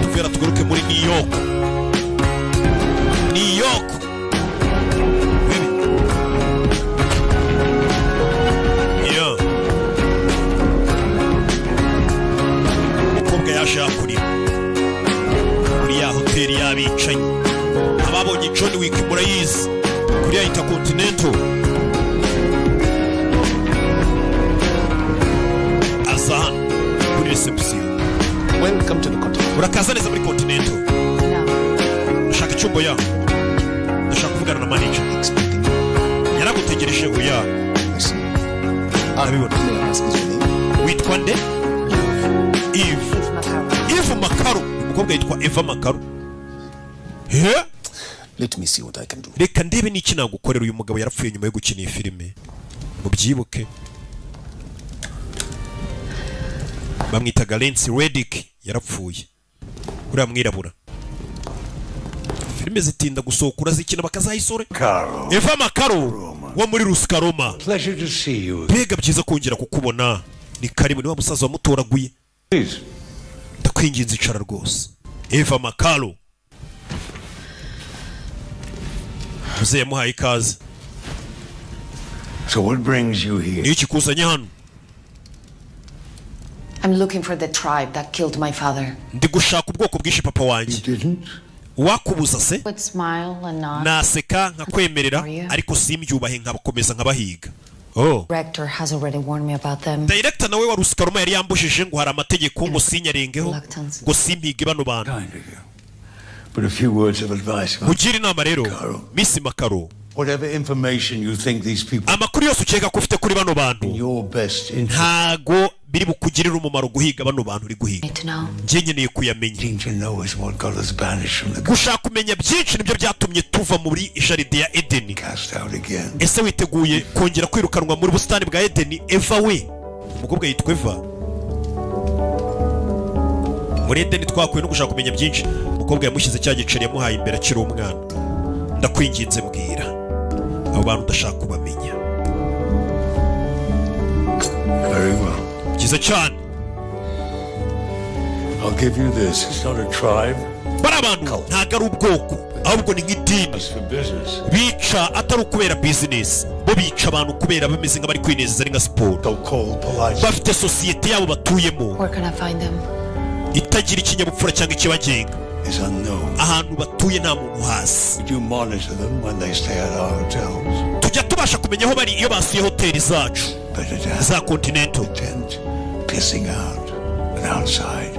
Tuvera tugaruke muri New York. Umukobwa yaje hakurya kuri ya hoteli y'abicanyi. Ababonye John Wick murayizi kuri ya Intercontinental. Azan kuri reception. Welcome to the continent. Urakaza neza muri Continental. Ndashaka icyumba ya. Ndashaka kuvugana na manager. Yaragutegereje oya. Abibona. Witwa nde? Eve Makaro. Umukobwa yitwa Eva Makaro. Let me see what I can do. Reka ndebe n'iki nagukorera. Uyu mugabo yarapfuye nyuma yo gukina iyi filime. Mubyibuke. bamwitaga Lance Reddick yarapfuye uriya mwirabura filime zitinda gusohoka urazikina bakazayisore Eva Makaro wo muri Ruskaroma Pleasure to see you. Bega byiza kongera kukubona ni karibu ni wa musaza wamutoraguye Please. ndakwinginze icara rwose Eva Makaro muze yamuhaye ikaze So what brings you here? ni kikuzanye hano I'm looking for the tribe that killed my father. ndi gushaka ubwoko bw'ishe papa wanjye Didn't? wakubuza se Would smile and nod. naseka nkakwemerera ariko simbyubahe nkabakomeza nkabahiga Rector has already warned me about them. Director nawe wa Ruskaroma yari yambujije ngo hari amategeko ngo sinyarengeho ngo simpige bano bantu Kind of you. But a few words of advice. mugira inama rero Miss Makaro Whatever information you think these people amakuru yose ukeka ko ufite kuri bano bantu in your best interest ntago biri bukugirira umumaro guhiga bano bantu uri guhiga njye nkeneye kuyamenya need to know is what God has banished from the gushaka kumenya byinshi nibyo byatumye tuva muri jaride ya Edeni cast out again. ese witeguye kongera kwirukanwa muri busitani bwa Edeni Eva we umukobwa yitwa Eva muri Edeni twakuye no gushaka kumenya byinshi umukobwa yamushyize cya giceri yamuhaye imbere akiri umwana ndakwinginze mbwira abo bantu udashaka kubamenya Very well. byiza cyane I'll give you this. It's not a tribe. bari abantu ntago ari ubwoko ahubwo ni nk'idini It's for business. bica atari ukubera business bo bica abantu kubera bameze nk'abari kwinezeza ari nka siporo So-called polite. bafite sosiyete yabo batuyemo Where can I find them? itagira ikinyabupfura cyangwa ikibagenga Is unknown. ahantu batuye nta muntu hasi Would you monitor them when they stay at our hotels? tujya tubasha kumenya aho bari iyo basuye hoteli zacu Better to have za Continental the tent pissing out and outside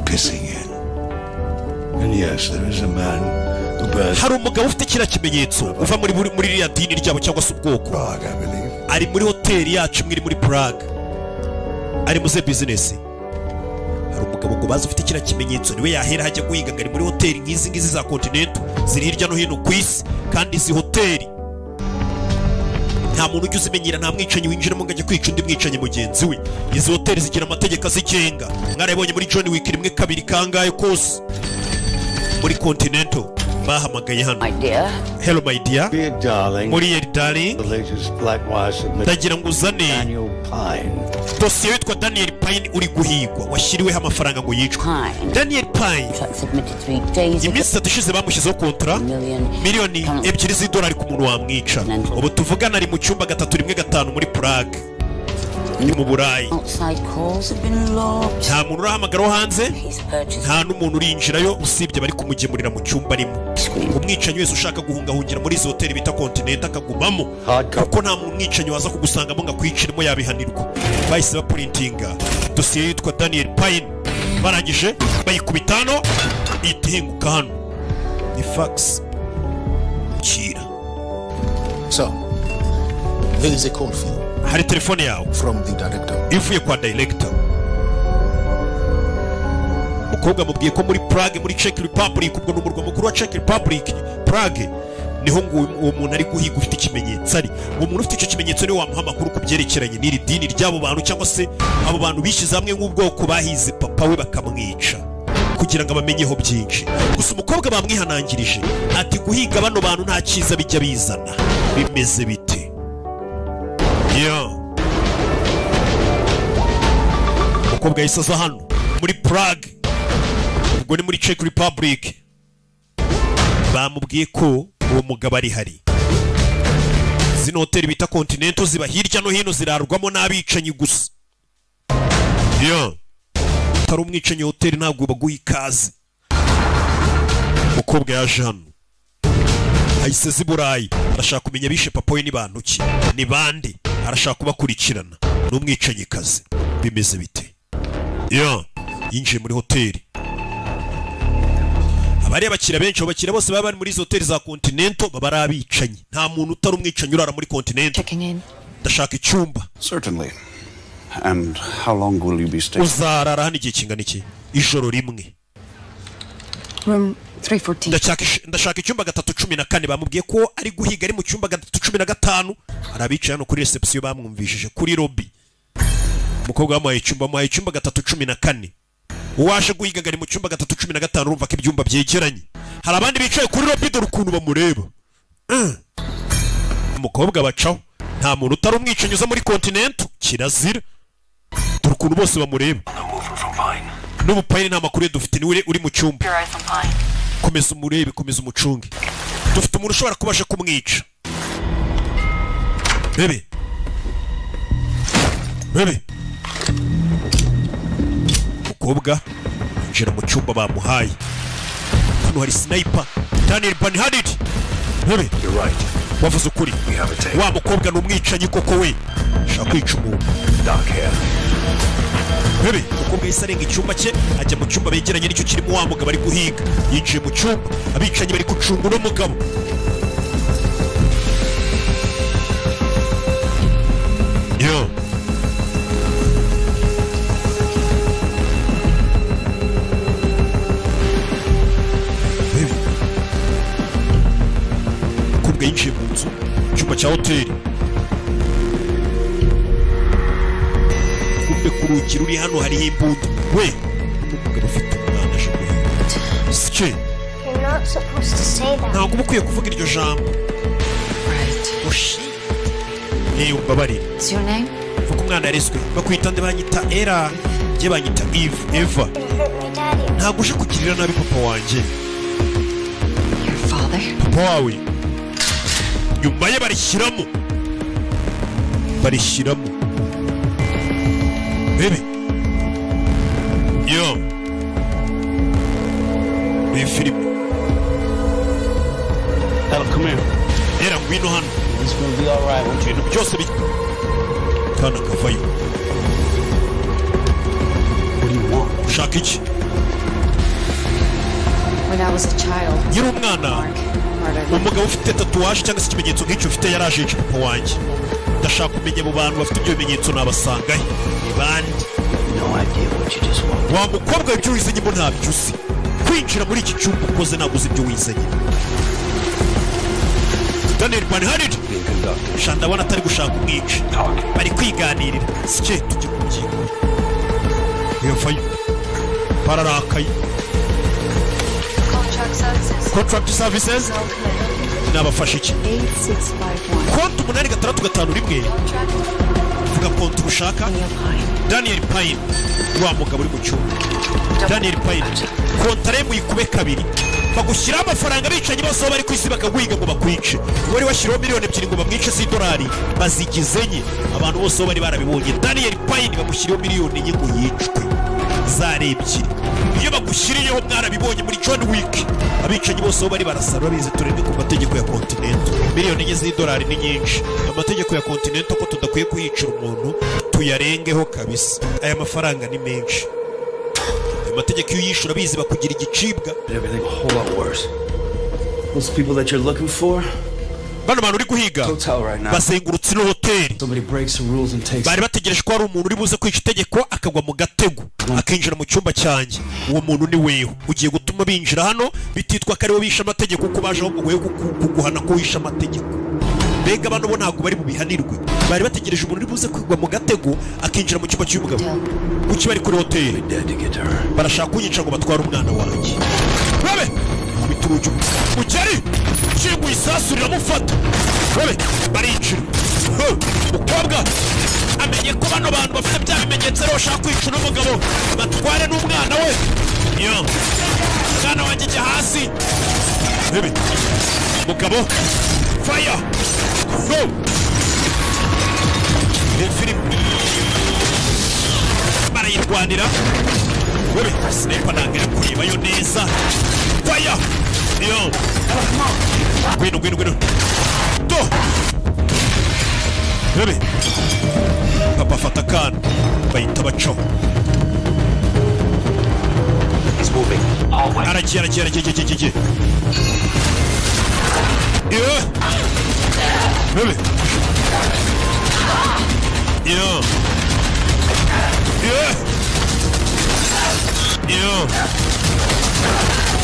pissing in. And yes, there is a man who bears hari umugabo ufite kiriya kimenyetso uva muri ririya dini ryabo cyangwa se ubwoko Prague, I believe. ari muri hoteli yacu imwe iri muri Prague ari muze business hari umugabo ngo bazi ufite kiriya kimenyetso niwe yahera hajya guhiga ngo ari muri hoteli nk'izi ngizi za Continental ziri hirya no hino ku isi kandi izi hoteli nta muntu ujya uzimenyera nta mwicanyi winjiramo ngo ajya kwica undi mwicanyi mugenzi we izi hoteli zigira amategeko azigenga mwarabonye muri John Wick rimwe kabiri kangahe kose muri Continental bahamagaye hano My dear. hello my dear Be a darling. muri yeri darling The latest Blackwire submission. ndagira ngo uzane Daniel Pine. dosiye witwa Daniel Pine uri guhigwa washyiriweho amafaranga ngo yicwe Pine. Daniel Pine Submitted 3 days ago. iminsi 3 ishize bamushyizeho kontra miliyoni 2 z'idolari ku muntu wamwica ubu tuvugana ari mu cyumba 315 muri Prague ni mu Burayi Outside calls have been logged. nta muntu urahamagara wo hanze He's purchased nta n'umuntu urinjirayo usibye bari kumugemurira mu cyumba arimo umwicanyi wese ushaka guhungahungira muri izo hoteli bita Continental akagumamo kuko nta muntu umwicanyi waza kugusangamo ngo akwiciremo yabihanirwa bahise bapurintinga dosiye yitwa Daniel Pine barangije bayikubitano ihita ihinguka hano ni fax kira So, there is a call for you hari telefone yawe from the director. ivuye kwa director umukobwa mubwiye ko muri Prague muri Czech Republic ubwo n'umurwa mukuru wa Czech Republic Prague niho ngo uwo muntu ari guhiga ufite ikimenyetso ari uwo muntu ufite icyo kimenyetso niwe wamuha amakuru ku byerekeranye n'iri dini ry'abo bantu cyangwa se abo bantu bishyize hamwe nk'ubwoko bahize papa we bakamwica kugira ngo abamenyeho byinshi gusa umukobwa bamwihanangirije ati guhiga bano bantu nta cyiza bijya bizana bimeze bite umukobwa yahise aza hano muri Prague ubwo ni muri Czech Republic bamubwiye ko uwo mugabo ari hari zino hoteli bita Continental ziba hirya no hino zirarwamo n'abicanyi gusa utari umwicanyi hoteli ntabwo baguha ikaze umukobwa yaje hano ahise azi Burayi arashaka kumenya bishe papa we ni bantu ki ni bande arashaka kubakurikirana n'umwicanyikazi bimeze bite yinjiye muri hoteli abari abakira benshi abakira bose baba bari muri izo hoteli za Continental baba ari abicanyi nta muntu utari umwicanyi urara muri Continental ndashaka icyumba Certainly. And how long will you be staying? uzarara hano igihe kingana iki ijoro rimwe Room 314. ndashaka icyumba 314 bamubwiye ko ari guhiga ari mu cyumba 315 ari abicaye hano kuri reception bamwumvishije kuri lobby umukobwa wamuhaye icyumba 314 uwaje guhiga gari mu cyumba 315 urumva ko ibyumba byegeranye hari abandi bicaye kuri lobby dore ukuntu bamureba umukobwa bacaho nta muntu utari umwicanyi uza muri continent kirazira dore ukuntu bose bamureba n'ubu Pine nta makuru dufite ni uri mu cyumba komeza umurebe komeza umucunge dufite umuntu ushobora kubasha kumwica bebe umukobwa yinjira mu cyumba bamuhaye hano hari sniper Daniel Banhadid bebe wavuze ukuri wa mukobwa n'umwicanyi koko we shaka kwica umuntu bebe umukobwa yise arenga icyumba cye ajya mu cyumba begeranye nicyo kirimo wa mugabo ari guhiga yinjiye mu cyumba abicanyi bari gucunga uno mugabo yo umukobwa yinjiye mu nzu icyumba cya hoteli ku rugi ruri hano hariho imbunda we umugabo ufite umwana aje guhinga sike ntabwo uba ukwiye kuvuga iryo jambo oshi umbabarire vuga umwana yareswe bakwita nde banyita era njye banyita Eva ntabwo uje kugirira nabi papa wanjye papa wawe nyuma ye barishyiramo bebe yo ni filime come here. era ngwino hano It's gonna be alright. ibintu byose kana kavayo What do you want? ushaka iki When I was a child, nkiri umwana Mark murdered my umugabo ufite tatuwaje cyangwa se ikimenyetso nk'icyo ufite yaraje yica papa wanjye ndashaka kumenya mu bantu bafite ibyo bimenyetso nabasangahe ni bande No idea what you just want. wa mukobwa ibyo wizanyemo ntabyo uzi kwinjira muri iki cyumba ukoze ntabwo uzi ibyo wizanye Daniel Banhadid Being conducted. ndabona atari gushaka umwica bari kwiganirira sike tujye ku ngingo yavayo bararakaye contract services nabafashe iki 8651. konti 8651 vuga konti ushaka Daniel Pine wa mugabo uri mu cyumba Daniel Pine konti muyikube kabiri bagushyiraho amafaranga bicanyi bose bari ku isi bakagwiga ngo bakwice wari washyiraho miliyoni 2 ngo bamwice $1 bazigizenye abantu bose bari barabibonye Daniel Pine bagushyiraho miliyoni 1 ngo yicwe zarebye iyo bagushyiriyeho mwarabibonye muri John Wick abicanyi bose bari barasara babizi turende ku mategeko ya continent miliyoni $1 ni nyinshi amategeko ya continent ko tudakwiye kuyicira umuntu tuyarengeho kabisa aya mafaranga ni menshi amategeko iyo yishura bizi bakugira igicibwa Everything a whole lot worse. Those people that you're looking for, bano bantu uri guhiga hotel right now. bazengurutse ino hoteli Somebody breaks the rules and takes. bari bategereje ko hari umuntu uri buze kwica itegeko akagwa mu gatego akinjira mu cyumba cyanjye uwo muntu ni weho ugiye gutuma binjira hano bititwa ko aribo bishe amategeko kuko baje aho kuguhana ko wishe amategeko mbega bano bo ntabwo bari bubihanirwe bari bategereje umuntu uri buze kwigwa mu gatego akinjira mu cyumba cy'umugabo kuki bari kuri hoteli Dead to get to her. barashaka kunyica ngo batware umwana wanjye babe bituruju mugeri kingu isasu riramufata babe barinjira mukobwa amenye ko bano bantu bafite bya bimenyetso rero bashaka kwica uno mugabo batware n'umwana we yo umwana wanjye jya hasi babe mugabo fire go film barayirwanira wewe sniper nangere kurebayo neza fire yo gwino to bebe papa fata kan bayita baco He's moving. Hallway. aragiye yo bebe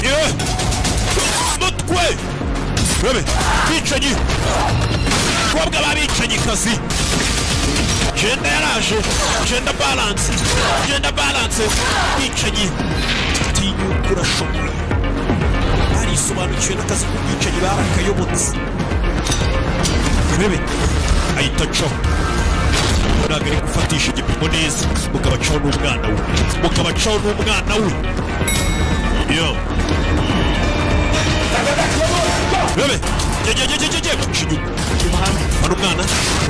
yo mutwe bebe bicanyi kobwa babicanyi kazi Genda yaraje. Genda balance. Bicanyi. Tinyuka urashoboye. Arisobanukiwe n'akazi k'ubwicanyi barakayobotse. Bebe ahita acaho. Ntabwo ari gufatisha igipimo neza. Mukabacaho n'umwana we. Yo. Bebe. Shinyuka. Hano umwana.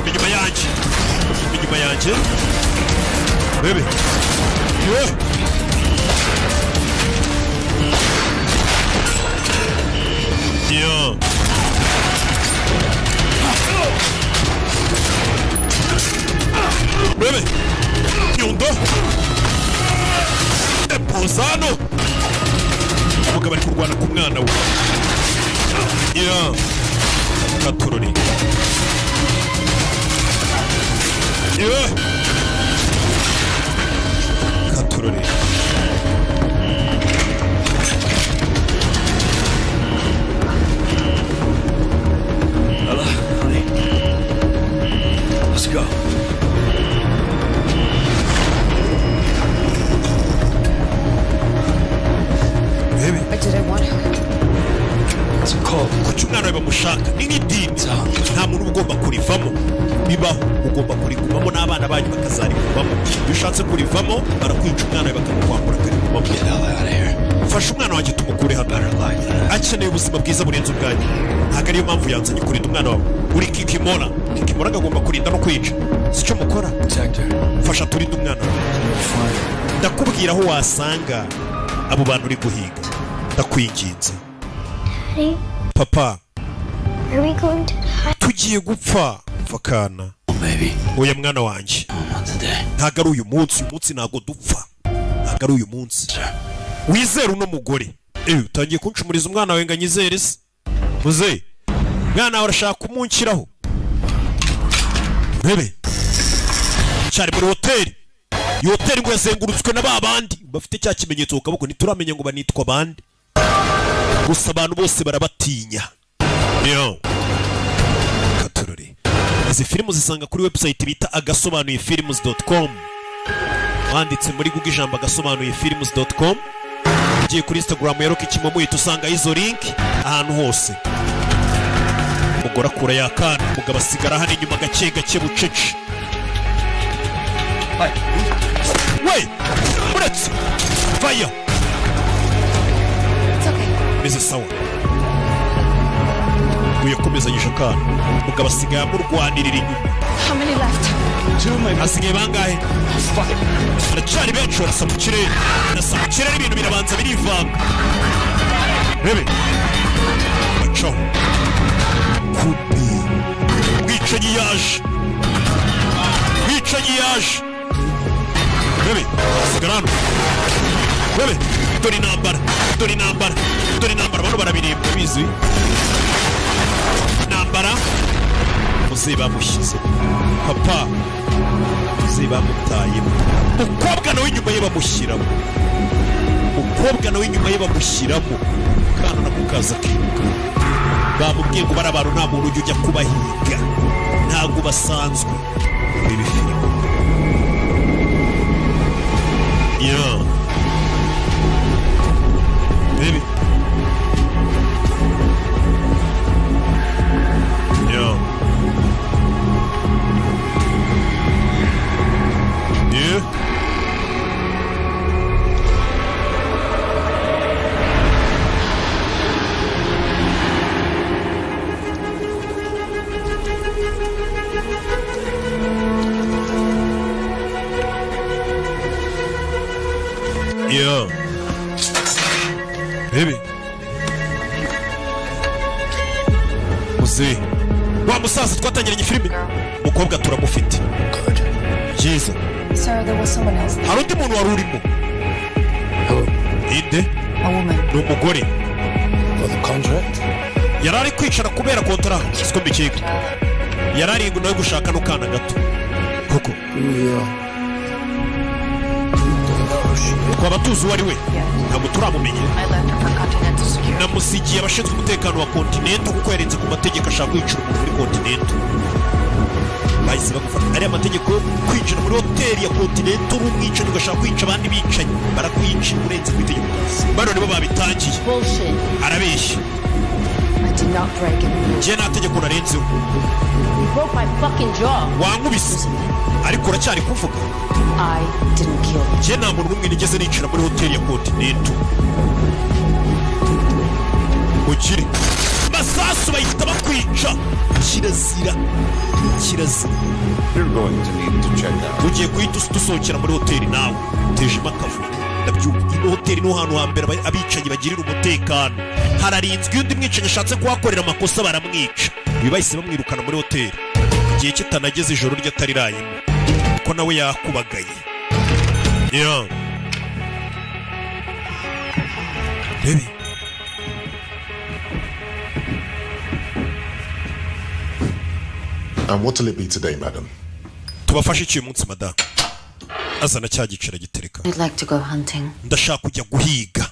Inyuma yanjye. Bebe. Yo. Yo. Bebe. Nyundo. Posano. Umugabo ari kurwana ku mwana we. Yo. Katurori. Yo. Katurori. Ella, honey. Let's go. Baby. Why did I want her? It's a call. Kuki umwana we bamushaka ni nk'idini nta muntu uba ugomba kurivamo bibaho ugomba kurigumamo n'abana banyu bakazarigumamo iyo ushatse kurivamo barakwica umwana we bakamukwambura akarigumamo fasha umwana wanjye tumukure hano akeneye ubuzima bwiza burenze ubwanyu ntabwo ariyo mpamvu yanzanye kurinda umwana wawe uri kikimora agomba kurinda no kwica si cyo mukora fasha turinde umwana wawe ndakubwira aho wasanga abo bantu uri guhiga ndakwinginze Papa, are we going to die? Tugiye gupfa fakana. Oya mwana wanje. Ntago ari uyu munsi ntago dupfa. Ntago ari uyu munsi. Wizera uno mugore. Utangiye kunshumuriza umwana wawe nganyizere se. Muze. Mwana urashaka kumunkiraho. Bebe. Cyari muri hoteli. Iyo hoteli ngo yazengurutswe na babandi. Bafite cya kimenyetso ku kaboko ntituramenye ngo banitwa bande. Gusa abantu bose barabatinya. Yo. Katurori. Izi filmu zisanga kuri website bita agasobanuyefilms.com. Wanditse muri Google ijambo agasobanuyefilms.com. Ugiye kuri Instagram ya Rocky Kimomo usanga izo link ahantu hose. Umugore akura yakana, umugabo asigara hano inyuma gake bucece. We! Uretse! Fire! Meze sawa. Uyakomezanyije akana. Umugabo asigaye amurwanirira inyuma. How many left? Asigaye bangahe? Aracari benshi barasa mu kirere. Barasa mu kirere ibintu birabanza birivanga. Bebe. Bacaho. Kubi. Ubwicanyi yaje. Bebe. Sigara hano. Bebe. Dore intambara. Bano barabireba bizi. Intambara. Muze bamushyize. Papa. Muze bamutayemo. Umukobwa nawe inyuma ye bamushyiramo. Kana na mukaza kibuga. Bamubwiye ngo bari abantu nta muntu ujya kubahiga. Ntabwo basanzwe. Ibi filime. Yeah. Baby. Yeah. Yeah. Yeah. Baby. Muze. Wa musaza twatangiranye filime. Mukobwa turamufite. Jiza. Sir, there was someone else. Hari undi muntu wari urimo. Inde? A woman. Ni umugore. For the contract? Yarari kwicara kubera kontra. Siko mbikeka. Yarari ngo nawe gushaka no kana gato. Koko. Twaba tuzi uwari we. Ntabwo turamumenye. Namusigiye abashinzwe umutekano wa kontinento kuko yarenze ku mategeko ashaka kwicira umuntu muri kontinento. bahise bagufata. Ari amategeko kwinjira muri hoteli ya Continental umwicanyi ugashaka kwica abandi bicanyi barakwica urenze ku itegeko. Bano nibo babitangiye. Bullshit. Arabeshya. I did not break it. Je nta tegeko narenzeho. You broke my fucking jaw. Wankubise. Ariko uracyari kuvuga. I didn't kill you. Je nta muntu n'umwe nigeze nicara muri hoteli ya Continental. Ukiri. Masasu bahita bakwica. Kirazira. You're going to need to check out. Ugiye guhita dusohokera muri hoteli nawe. Tejemo akavuyo. Ndabyuka. Ino hoteli no hantu hambere abicanyi bagirira umutekano. Hararinzwe iyo undi mwicanyi ashatse kuhakorera amakosa baramwica. Bibahise bamwirukana muri hoteli. Igihe kitanageze ijoro ry'atarirayemo. Ko nawe yakubagaye. Yeah. Baby. And what will it be today, madam? Tubafashe iki munsi madam? Azana cya gicira gitereka. I'd like to go hunting. Ndashaka kujya guhiga.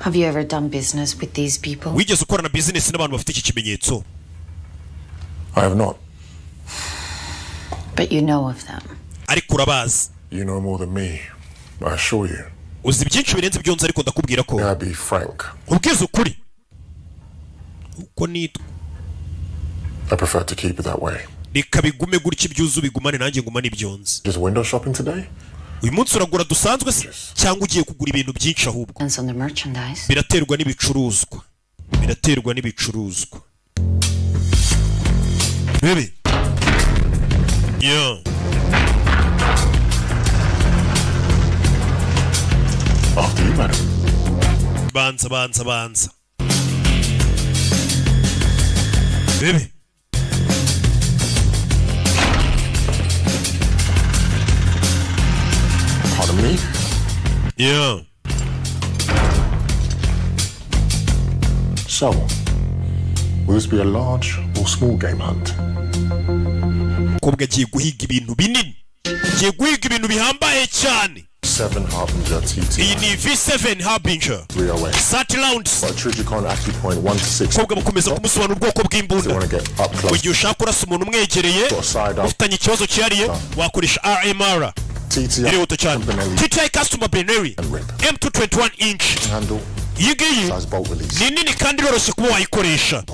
Have you ever done business with these people? Wigeze ukorana business n'abantu bafite iki kimenyetso? I have not. But you know of them. Ariko urabazi. You know more than me, I assure you. Uzi byinshi birenze byonze ariko ndakubwira ko. May I be frank? Ubwiza ukuri. Uko nitwa. I prefer to keep it that way. Reka bigume gutya ibyuzu bigumane nanjye ngumane ibyonze. Just window shopping today? Uyu munsi uragura dusanzwe se cyangwa ugiye kugura ibintu byinshi ahubwo? Depends on the merchandise. Biraterwa n'ibicuruzwa. Biraterwa n'ibicuruzwa. Baby. Yeah. After you, madam. Banza. Baby. Pardon me? Yeah. So, will this be a large or small game hunt? Kobwa giye guhiga ibintu binini. Giye guhiga ibintu bihambaye cyane. 7 Harbinger TT. Iyi ni V7 Harbinger. 308. 30 rounds. But Trigicon actually point 1 to 6. Kobwa mukomeza kumusobanura ubwoko bw'imbunda. Mu gihe ushaka kurasa umuntu umwegereye, ufitanye ikibazo cyariye, wakoresha RMR. Irihuta cyane. TTI Customer Binary. M221 inch. Handle. Iyi ngiyi ni nini kandi iroroshye kuba wayikoresha.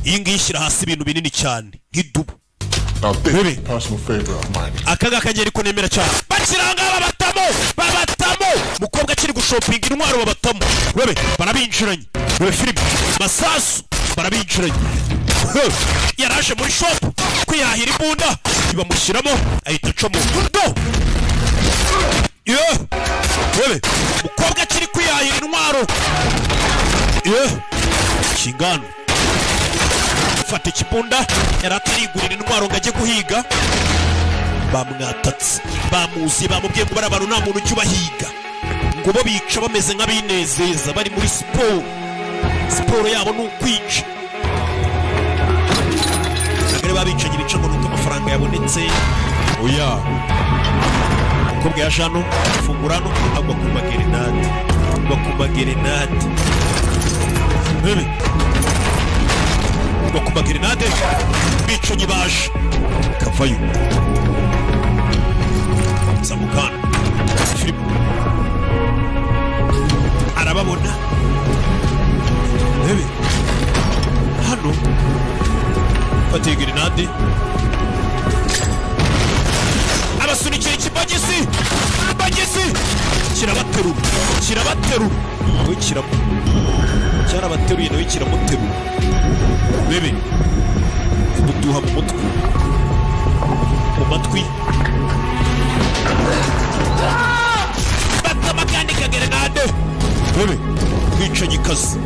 Iyi ngiyi ishyira hasi ibintu binini cyane nk'idubu. Now this personal favorite of mine. Akaga kagera ko nemera cyane. Bakiranga babatamo. Mukobwa kiri gushopinga intwaro babatamo. Webe barabinjiranye. Webe film Masasu barabinjiranye. Yaraje muri shop kwihahira imbunda ibamushyiramo ahita acamo. Yeah. Webe mukobwa kiri kwihahira intwaro. Yeah. Kingano. Fata ikibunda yaratarigurira intwaro ngo ajye guhiga. Bamwatatse bamuzi bamubwiye ngo barabantu nta muntu ucyubahiga ngo bo bica bameze nk'abinezeza bari muri siporo yabo ni ukwica. Nagare babicanye bica ngo nuko amafaranga yabonetse. Oya umukobwa yaje hano afungura hano agwa ku magerenade. Bebe ku magerenade bicanyi baje kavayo Samukana Filipo arababona. Bebe hano bateye gerenade abasunikira ikibagisi kirabaterura we cyarabateruye nawe kiramuterura. Bebe uduha mu mutwe mu matwi batama kandi kagerenade. Bebe bicanye kazi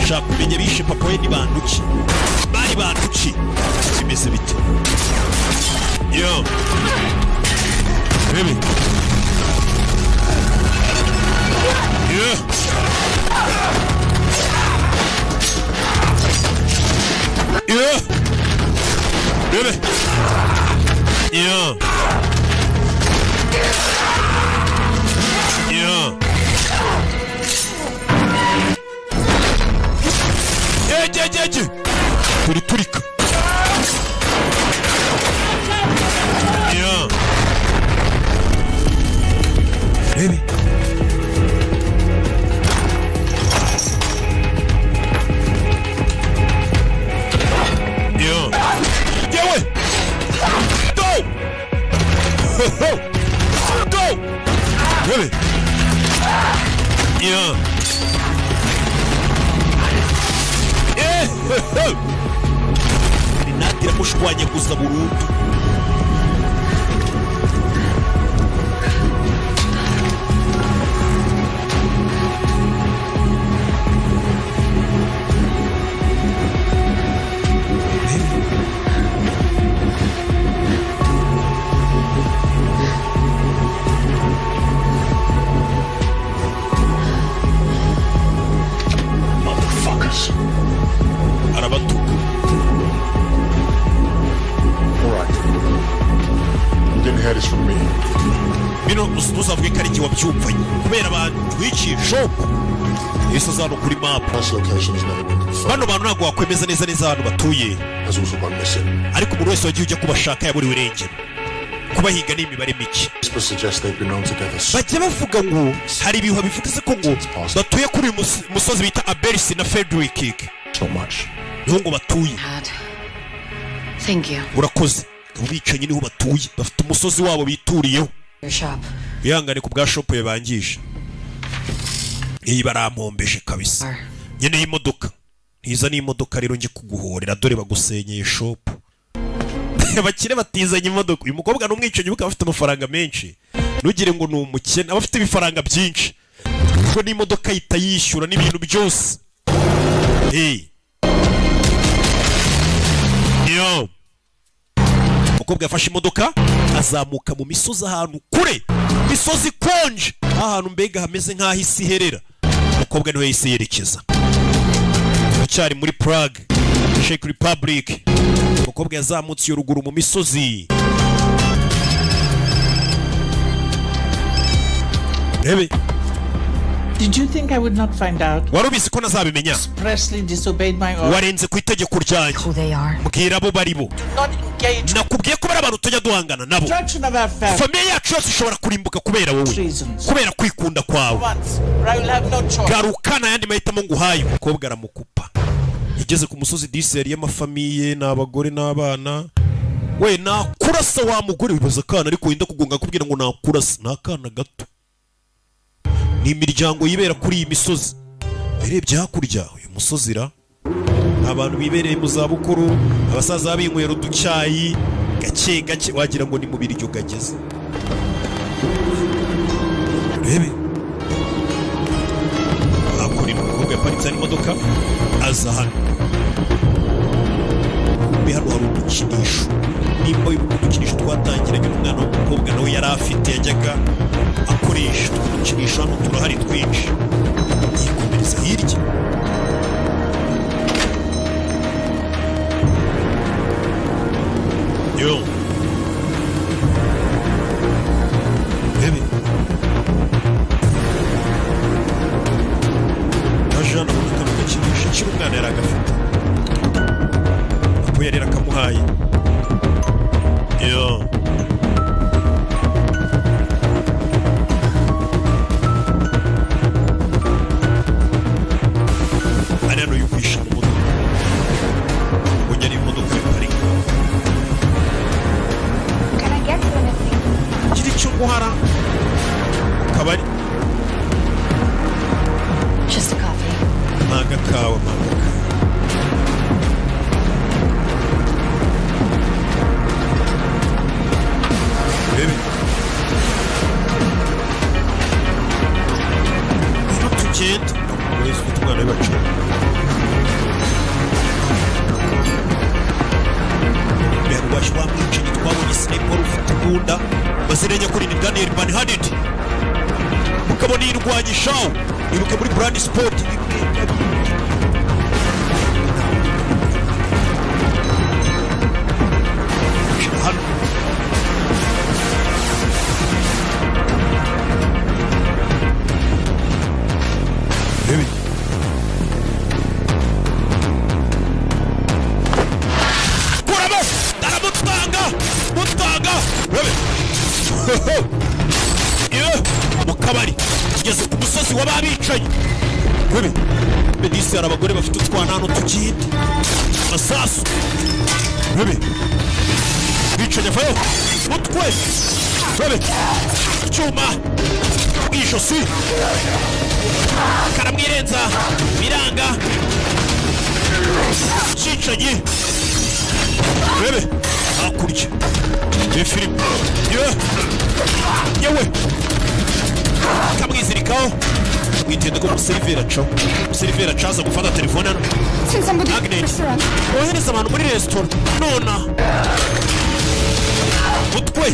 shaka kumenya bishe papa we ni banduki bari banduki kimeze bite. Yo Bebe yeah. Yeah. Bebe. Yeah. Yeah. Turika. grenade iramushwanyaguza burundu. Arabatuka. Alright. You didn't hear this from me. Bino uzavuge ko ari igihe wabyumvanye kubera abantu twiciye shop yesu azano kuri map. This location has never been confirmed. Bano bantu ntabwo wakwemeza neza ahantu batuye, Has also gone missing. ariko umuntu wese wagiye ujya kubashaka yaburiwe irengero. Kubahiga ni imibare mike. This suggests they've been known together. Bajya bavuga ngo hari ibihuha bivuga se ko ngo batuye kuri uyu musozi bita Abersi na Frederick. So much. Niho ngo batuye. Thank you. Urakoze. Ubicanyi niho batuye, bafite umusozi wabo bituriyeho. Your shop. Bihangane ku bwa shop yabangije. Iyi barampombeje kabisa. Nyene y'imodoka. Ntiza n'imodoka rero nje kuguhorera dore bagusenyeye shop. Abakire batizanye imodoka. Uyu mukobwa n'umwicanyi buka afite amafaranga menshi. Nugire ngo n'umukene, abafite ibifaranga byinshi. Kuko n'imodoka yita yishyura n'ibintu byose. Yo. Umukobwa yafashe imodoka azamuka mu misozi ahantu kure, misozi konje, ahantu mbega hameze nk'aho isi herera. Umukobwa niwe yise yerekeza. Cyari muri Prague, Czech Republic. Umukobwa yazamutse ruguru mu misozi. Rebe. Did you think I would not find out? Warubise ko nazabimenya. Expressly disobeyed my order. Warenze ku itegeko ryanjye. Who they are? Mbwira abo bari bo. Not engage. Nakubwiye ko bari abantu tujya duhangana nabo. Destruction of our family. Familia yacu yose ishobora kurimbuka kubera wowe. Reasons. Kubera kwikunda kwawe. Once, or I will have no choice. Garukana yandi mahitamo nguhaye. Umukobwa aramukupa. Igeze ku musozi diseri y'amafamiye n'abagore n'abana. We nakurasa wa mugore wibaza kana ariko wenda kugonga kubwira ngo nakurasa nakana gato. Ni imiryango yibera kuri iyi misozi. Erebye hakurya uyu musozi ra. Abantu bibereye mu zabukuru, abasaza binywera uducyayi gake gake wagira ngo ni mu biryo gageze. Rebe. Akuri n'umukobwa yaparitse n'imodoka aza hano. Hano hari udukinisho. Nimba uyu udukinisho twatangiranye n'umwana w'umukobwa nawe yari afite yajyaga akoresha udukinisho hano turahari twinshi. Yikomereza hirya. Yo. Bebe. Najana ubona kano gakinisho kiri umwana yari agafite. Ako yari akamuhaye. Yo. Ari hano yumvisha mu modoka. Ubonye ari imodoka y'uparika. Can I get you anything? Gira icyo nguhara. Kabari. Just a coffee. Magakawa, magakawa. Bebe. Ino tugenda. Wese ufite umwana w'ibacuru. Mbere ubasha wamwicanyi twabonye sniper ufite imbunda. Bazirenya kuri ni Daniel Van Hadid. Mukabona yirwanyishaho. Ibuke muri Brand Sport. Hano. Bebe. Kuramo! Daramutanga! Mutanga! Bebe. Mu kabari. Tugeze ku musozi w'ababicanyi. Bebe. Medisi hari abagore bafite utwana hano tugenda. Masasu. Bebe. Bicanyi avayo. Mutwe. Bebe. Icyuma. Ijosi. Karamwirenza. Biranga. Cicanye. Bebe. Hakurya. Ni film. Yewe. Kamwizirikaho. Mwitende ko umuseriveri acaho. Umuseriveri acaza gufata telefone hano. Agnes. Ohereza abantu muri restaurant. Nona. Mutwe.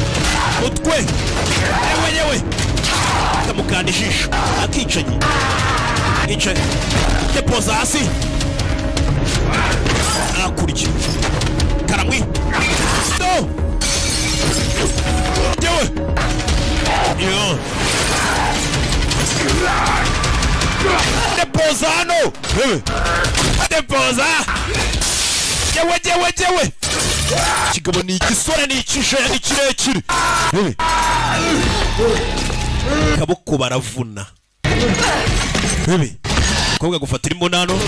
Yewe. Kamukanda ijisho. Akicanye. Icaye. Depoza hasi. Hakurya. Karamwi. No. Yewe. Depoza hano. Depoza. Yewe. Kigabo ni igisore ni ikishaya ni kirekire. Kaboko baravuna. Kobwa gufatira imbonano.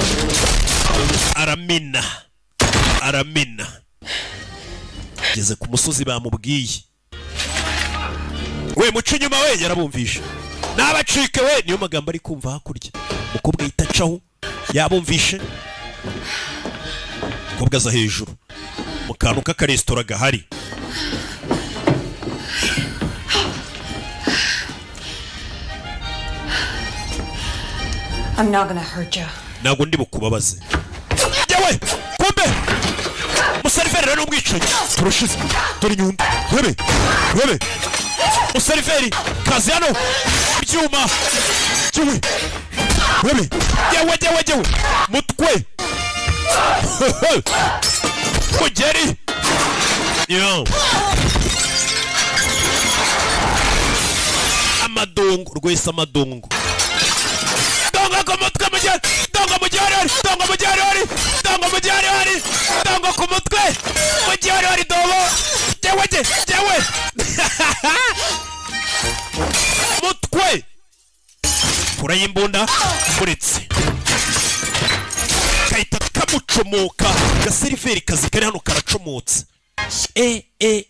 Aramina. Geze ku musozi bamubwiye. We muco inyuma we yarabumvisha. Nabacike we niyo magambo ari kumva hakurya. Mukobwa yitacaho yabumvishe. Kobwa za hejuru. Mu kantu k'akaresitora gahari. I'm not gonna hurt you. Ntabwo ndi bukubabaze. Yewe kumbe museriveri n'umwicanyi turushize turi nyundo. Webe museriveri kazi hano ibyuma yewe mutwe kugeri amadongo rwese amadongo kumutwe mujyari dongo kumutwe mujyari dobo jewe mutwe kurayimbunda kuretse kahita kamucomoka gaseriveri kazi kari hano karacomotse bebe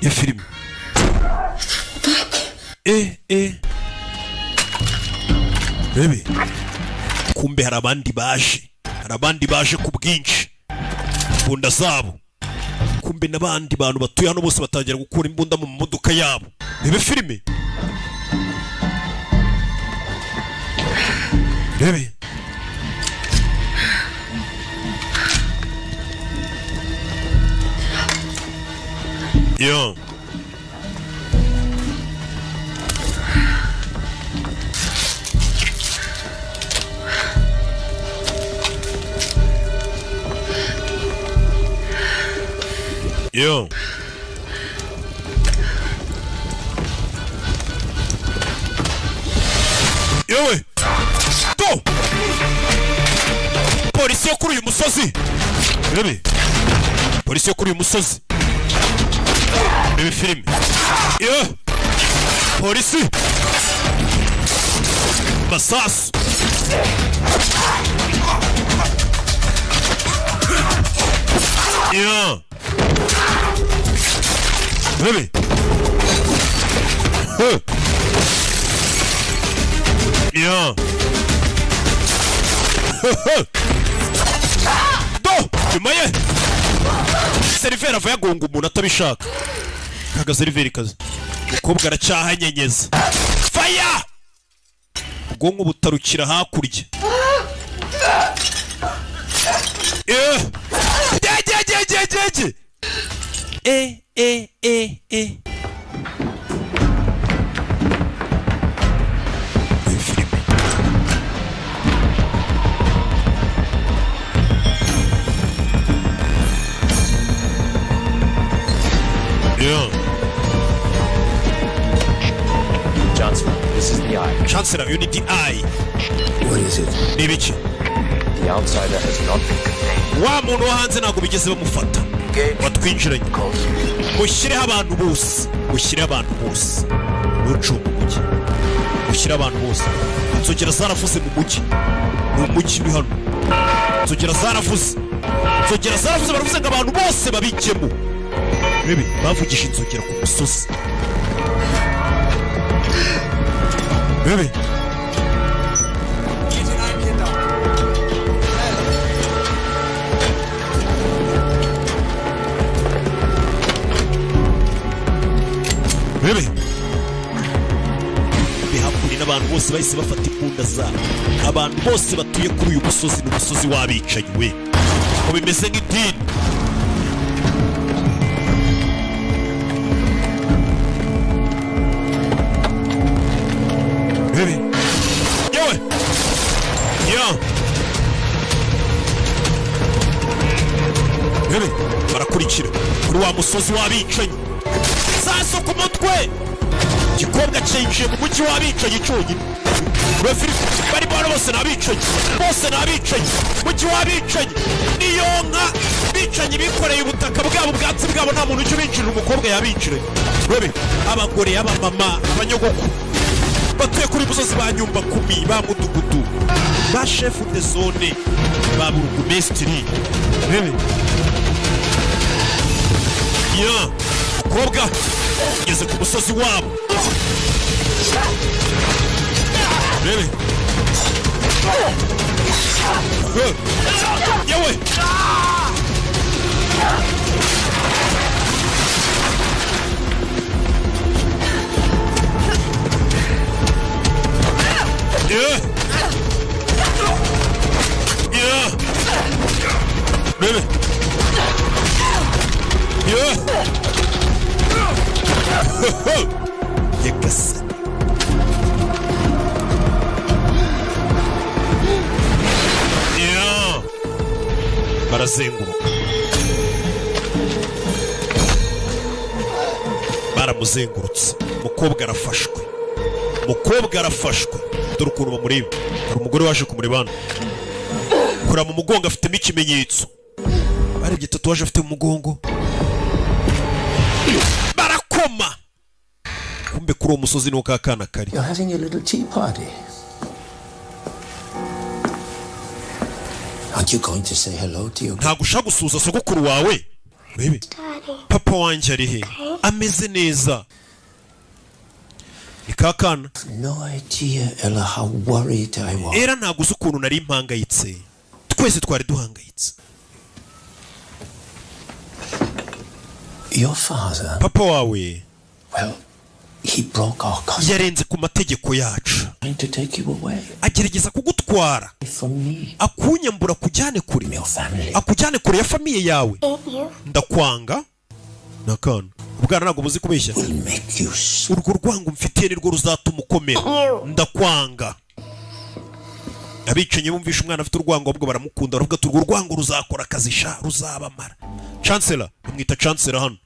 ya filime bebe kumbe hari abandi baje ku bwinshi imbunda zabo kumbe n'abandi bantu batuye hano bose batangira gukura imbunda mu modoka yabo bebe filime bebe yo Yewe to polisi yo kuri uyu musozi bebe polisi yo kuri uyu musozi bebe filime polisi masasu bebe do nyumaye seriveri ava yagonga umuntu atabishaka kaga seriveri kazi umukobwa aracyahanyenyeza faya ubwonko butarukira hakurya Johnson, this is the eye. Chancellor, you need the eye. What is it? Nibichi. The outsider has not been contained. Wa muntu hanze ntago bigeze bamufata. Watwinjiranye. Mushireho abantu bose. Nucunga umujyi. Mushyire abantu bose. Inzogera zaravuze mu mujyi. Mu mujyi uri hano. Inzogera zaravuze baravuze ngo abantu bose babijyemo. Bebe bavugisha inzogera ku musozi. Bebe bose bahise bafata imbunda zabo. Abantu bose batuye kuri uyu musozi n'umusozi w'abicanyi we, ngo bimeze nk'idini. Yewe barakurikira kuri wa musozi w'abicanyi. Saso ku mutwe, igikobwa cyinjiye mu mujyi w'abicanyi cyonyine. Bari bose n'abicanyi, bose n'abicanyi, mujyi w'abicanyi. Niyo nka bicanyi bikoreye ubutaka bwabo, ubwatsi bwabo, nta muntu uje binjirira umukobwa yabinjiranye. Abagore, abamama, abanyogoko batuye kuri musozi ba nyumba kumi, ba mudugudu, ba chef de zone, ba burugumesitiri. Umukobwa ugeze ku musozi wabo. Yewe Yagasani. Barazenguruka, baramuzengurutse. Umukobwa arafashwe, dore ukuntu bamureba. Hari umugore waje kumureba, kura mu mugongo afitemo ikimenyetso. Barebye tatuwaje afite mu mugongo, barakoma. Kumbe kuri uwo musozi ni ka kana kari. You're having a little tea party. Aren't you going to say hello to your... Ntago ushaka gusuza sogokuru wawe? Urebe, papa wanjye ari he? Ameze neza. Ni ka kana. No idea, Ella, how worried I was. Era ntago uzi ukuntu nari mpangayitse. Twese twari duhangayitse. Your father... Papa wawe, well, he broke our custom. Yarenze ku mategeko yacu. Trying to take you away. Agerageza kugutwara. From me. Akunyambura kujyane kure. Your family. Akujyane kure ya famiye yawe. Ndakwanga. Nakana. Ubwana ntago buzi kubeshya. Will make you... Urwo rwango mfitiye nirwo ruzatuma ukomera. Ndakwanga. Abicanyi bumvisha umwana afite urwango ahubwo baramukunda, baravuga ati urwo rwango ruzakora akazi sha, ruzabamara. Chancellor, bamwita Chancellor hano.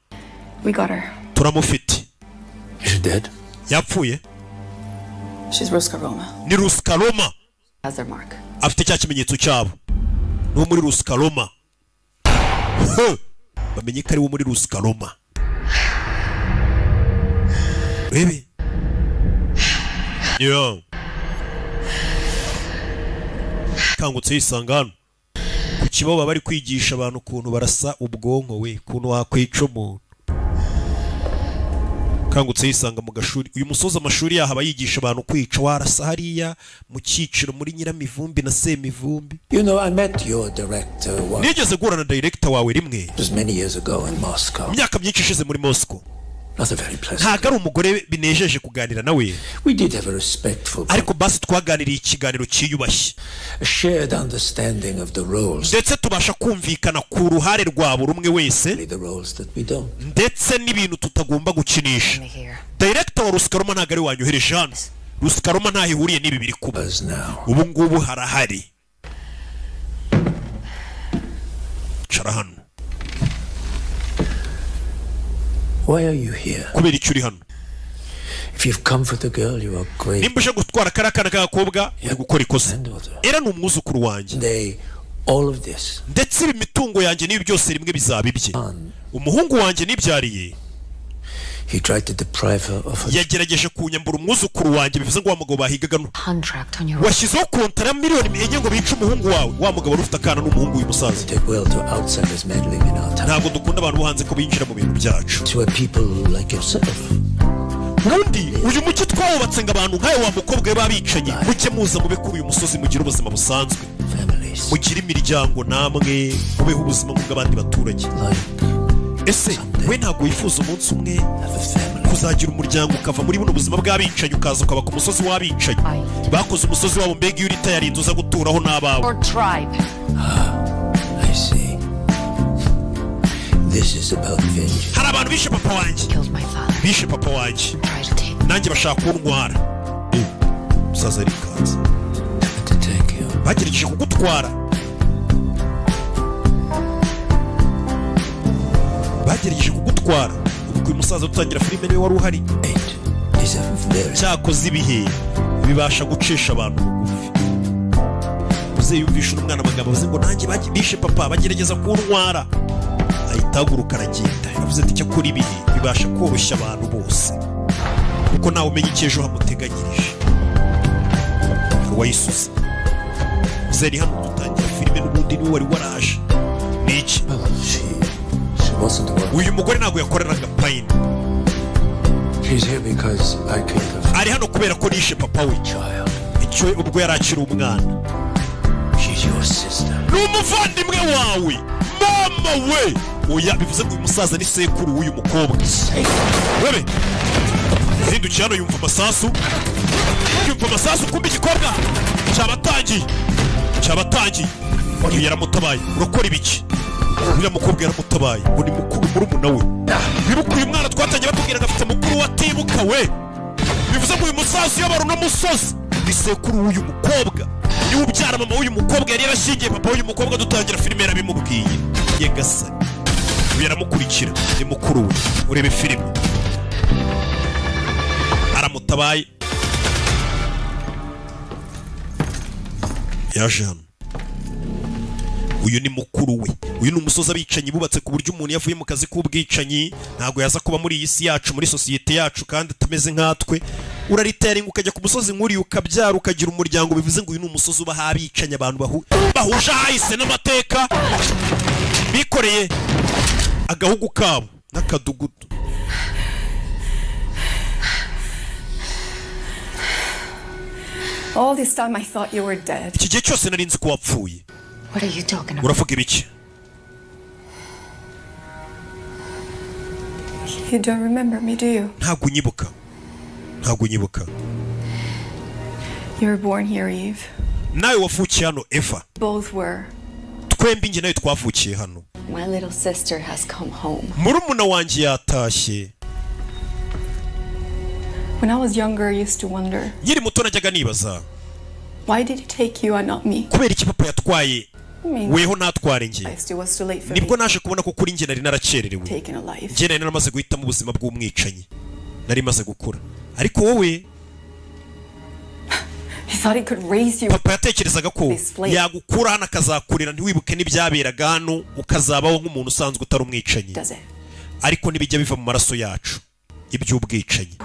We got her. Turamufite. Is she dead? Yapfuye. She's Ruskaroma. Ni Ruskaroma. Has their mark. Afite cya kimenyetso cyabo. No muri Ruskaroma. Bamenye ko ari wo muri Ruskaroma. Baby. Yo. Kangutse yisanga hano. Ku kibaho bari kwigisha abantu ukuntu barasa ubwonko we, ukuntu wakwica umuntu. Kangutse yisanga mu gashuri. Uyu musozi amashuri yaha abayigisha abantu kwica, warasa hariya mu cyiciro muri Nyiramivumbi na Semivumbi. You know, I met your director once. Nigeze guhura na director wawe rimwe. It was many years ago in Moscow. Myaka myinshi ishize muri Moscow. Not a very pleasant. Ntago ari umugore binejeje kuganira nawe. We did have a respectful... Ariko basi twaganiriye ikiganiro cyiyubashye. A shared understanding of the roles. Ndetse tubasha kumvikana ku ruhare rwa buri umwe wese. The roles that we don't. Ndetse n'ibintu tutagomba gukinisha. Director wa Ruskaroma ntago ari wanyohereje hano. Ruskaroma ntaho ihuriye n'ibi biri kuba. Ubu ngubu harahari. Cara hano. Why are you here? Kubera icyo uri hano. If you've come for the girl, you are great. Nimba uje gutwara karakana k'agakobwa uri gukora ikosa. Era ni umwuzukuru wanjye. All of this. Ndetse ibi mitungo yanjye n'ibi byose rimwe bizaba ibye. Umuhungu wanjye nibyariye. He tried to deprive her of her... Yagerageje kunyambura umwuzukuru wanjye, bivuze ngo wa mugabo bahigaga no. Contract on your... Washyizeho kontara miliyoni enye ngo bice umuhungu wawe. Wa mugabo wari ufite akana n'umuhungu uyu musaza. Take well to outsiders meddling in our town. Ntabwo dukunda abantu bo hanze ko binjira mu bintu byacu. To a people like yourself. Ubundi uyu mujyi twawubatse ngo abantu nk'ayo wa mukobwa we babicanyi mujye muza mube kuri uyu musozi mugire ubuzima busanzwe. Mugire imiryango namwe mubeho ubuzima nk'ubw'abandi baturage. Ese we ntabwo wifuza umunsi umwe kuzagira umuryango ukava muri buno buzima bw'abicanyi ukaza ukaba ku musozi w'abicanyi bakoze umusozi wabo mbega iyo urita yarinze uza guturaho n'abawe. I see. This is about vengeance. Hari abantu bishe papa wanjye, bishe papa wanjye nanjye bashaka kuntwara. Musaza arikanze, bagerageje kugutwara, bagerageje kugutwara. Ubwo uyu musaza dutangira filime niwe wari uhari. Cyakoze ibihe bibasha gucisha abantu bugufi. Uze yumvisha umwana amagambo avuze ngo nanjye bishe papa bagerageza kuntwara. Ahita ahaguruka aragenda. Yavuze ati cyakora ibihe bibasha koroshya abantu bose kuko nawe umenya icyejo hamuteganyirije. Wayisuze Zeri hano dutangira filime n'ubundi niwe wari waraje. Niki? Uyu mugore ntabwo yakoreraga Payne. Ari hano kubera ko nishe papa we icyo ubwo yari akiri umwana. Ni umuvandimwe wawe, mama we. Oya bivuze ngo uyu musaza ni sekuru w'uyu mukobwa. Webe zindukiye hano yumva amasasu, yumva amasasu kumbe igikobwa cyabatangiye. Uyu yaramutabaye. Urakora ibiki? Uriya mukobwa yaramutabaye ngo ni mukuru murumuna we. Bibuka uyu mwana twatangiye batubwira ngo afite mukuru watibuka we. Bivuze ngo uyu musaza yabara uno musozi ni sekuru w'uyu mukobwa, niwe ubyara mama w'uyu mukobwa yari yarashingiye papa w'uyu mukobwa. Dutangira filime yarabimubwiye. Yegasa uyu yaramukurikira ni mukuru we. Urebe filime aramutabaye. Yaje hano. Uyu ni mukuru we. Uyu ni umusozi abicanyi bubatse ku buryo umuntu yavuye mu kazi k'ubwicanyi ntabwo yaza kuba muri iyi si yacu, muri sosiyete yacu kandi atameze nkatwe. Uraritaringa ukajya ku musozi nk'uriya ukabyara ukagira umuryango. Bivuze ngo uyu ni umusozi uba abicanyi abantu bahuje ahahise n'amateka, bikoreye agahugu kabo n'akadugudu. All this time I thought you were dead. Iki gihe cyose nari nzi ko wapfuye. What are you talking about? Uravuga ibiki? You don't remember me, do you? Ntabwo unyibuka. You were born here, Eve. Nawe wavukiye hano Eva. Both were. Twembi njye nawe twavukiye hano. My little sister has come home. Murumuna wanjye yatashye. When I was younger, I used to wonder. Nkiri muto najyaga nibaza. Why did he take you and not me? Kubera iki papa yatwaye weho natware njye? Nibwo naje kubona ko kuri njye nari naracererewe. Njye nari naramaze guhitamo ubuzima bw'umwicanyi. Nari maze gukura. Ariko wowe papa yatekerezaga ko yagukura hano akazakurira ntiwibuke n'ibyaberaga hano ukazabaho nk'umuntu usanzwe utari umwicanyi. Ariko nibijya biva mu maraso yacu iby'ubwicanyi.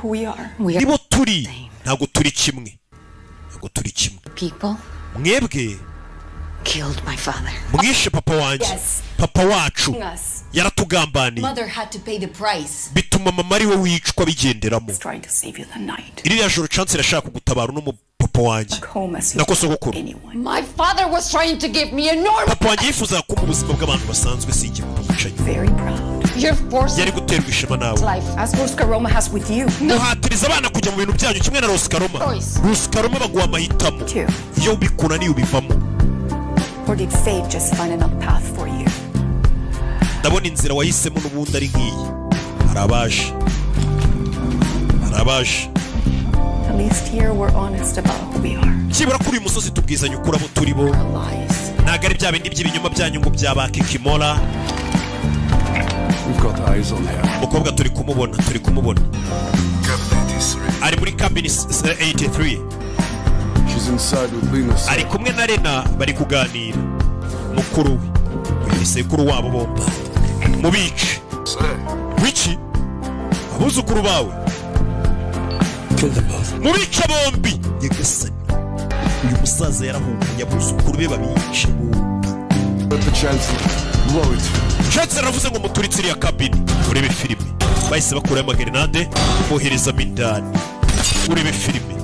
Nibo turi, ntabwo turi kimwe. Mwebwe mwishe papa wanjye. Papa wacu yaratugambaniye bituma mama ari we wicwa bigenderamo. Iriya joro chance irashaka kugutabara no papa wanjye nako sogokuru. Papa wanjye yifuza ko mu buzima bw'abantu basanzwe sinjye kumwicanyi. Yari guterwa ishema nawe. Muhatiriza abana kujya mu bintu byanyu kimwe na Roscaroma. Roscaroma baguha amahitamo iyo bikunaniye ubivamo. Ndabona inzira wahisemo n'ubundi ari nk'iyi. Harabaje. Kibura kuri uyu musozi tubwizanye ukuri abo turi bo. Ntabwo ari bya bindi by'ibinyoma byanyu ngo byabaka ikimora. Umukobwa turi kumubona. Ari muri cabin 83. Ari kumwe na Rena bari kuganira. Mukuru we ni sekuru wabo bomba. Mubice wiki abuzukuru bawe mubice bombi. Nyagasani uyu musaza yarahunguye abuzukuru be babice bombi. Chance aravuze ngo muturitse iriya kabini. Urebe filime bahise bakuraho amagrenade bohereza mindani. Urebe filime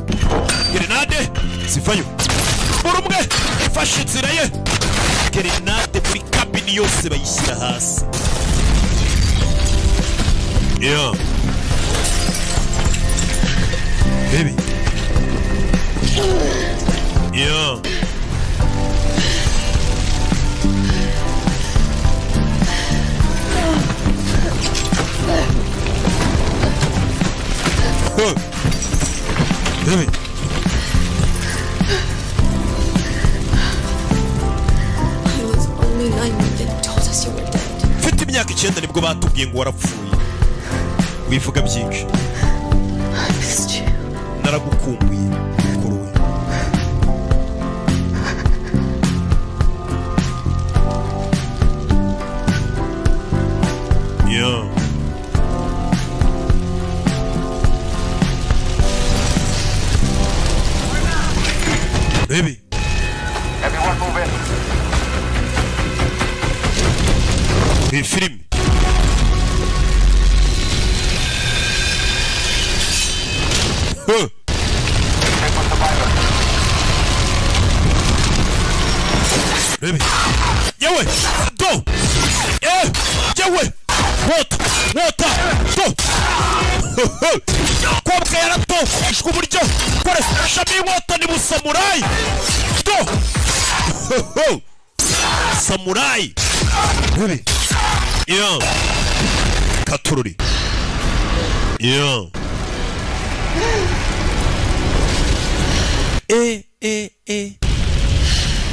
grenade zivayo buri umwe ifashe inzira ye. Grenade muri kabini yose bayishyira hasi. Yeah. Baby. Yeah. Baby. I was only 9 when they told us you were dead. Mfite imyaka 9 nibwo batubwiye ngo warapfuye. Wivuga byinshi. I missed you. Naragukumbuye mukuru we. Yeah. Baby. Everyone move in. Hey, film. Huh. Baby. Yawe. Go. Yeah. Yawe. Water. Go. Kwabka yarato. Ishku buryo. Kore shami water ni musamurai. Go. Samurai. Baby. Yeah. Katururi. Yeah.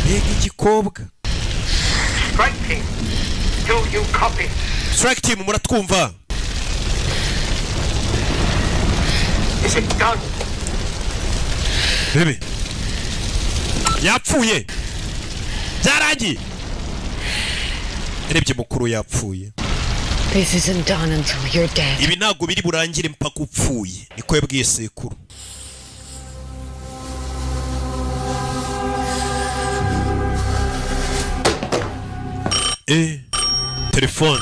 Bega igikobwa. Strike team. Do you copy? Strike team muratwumva. Is it done? Baby. Yapfuye. Byarangiye. Erebye mukuru yapfuye. This isn't done until you're dead. Ibi ntago biri burangire mpaka upfuye. Niko yabwiye sekuru. Telephone.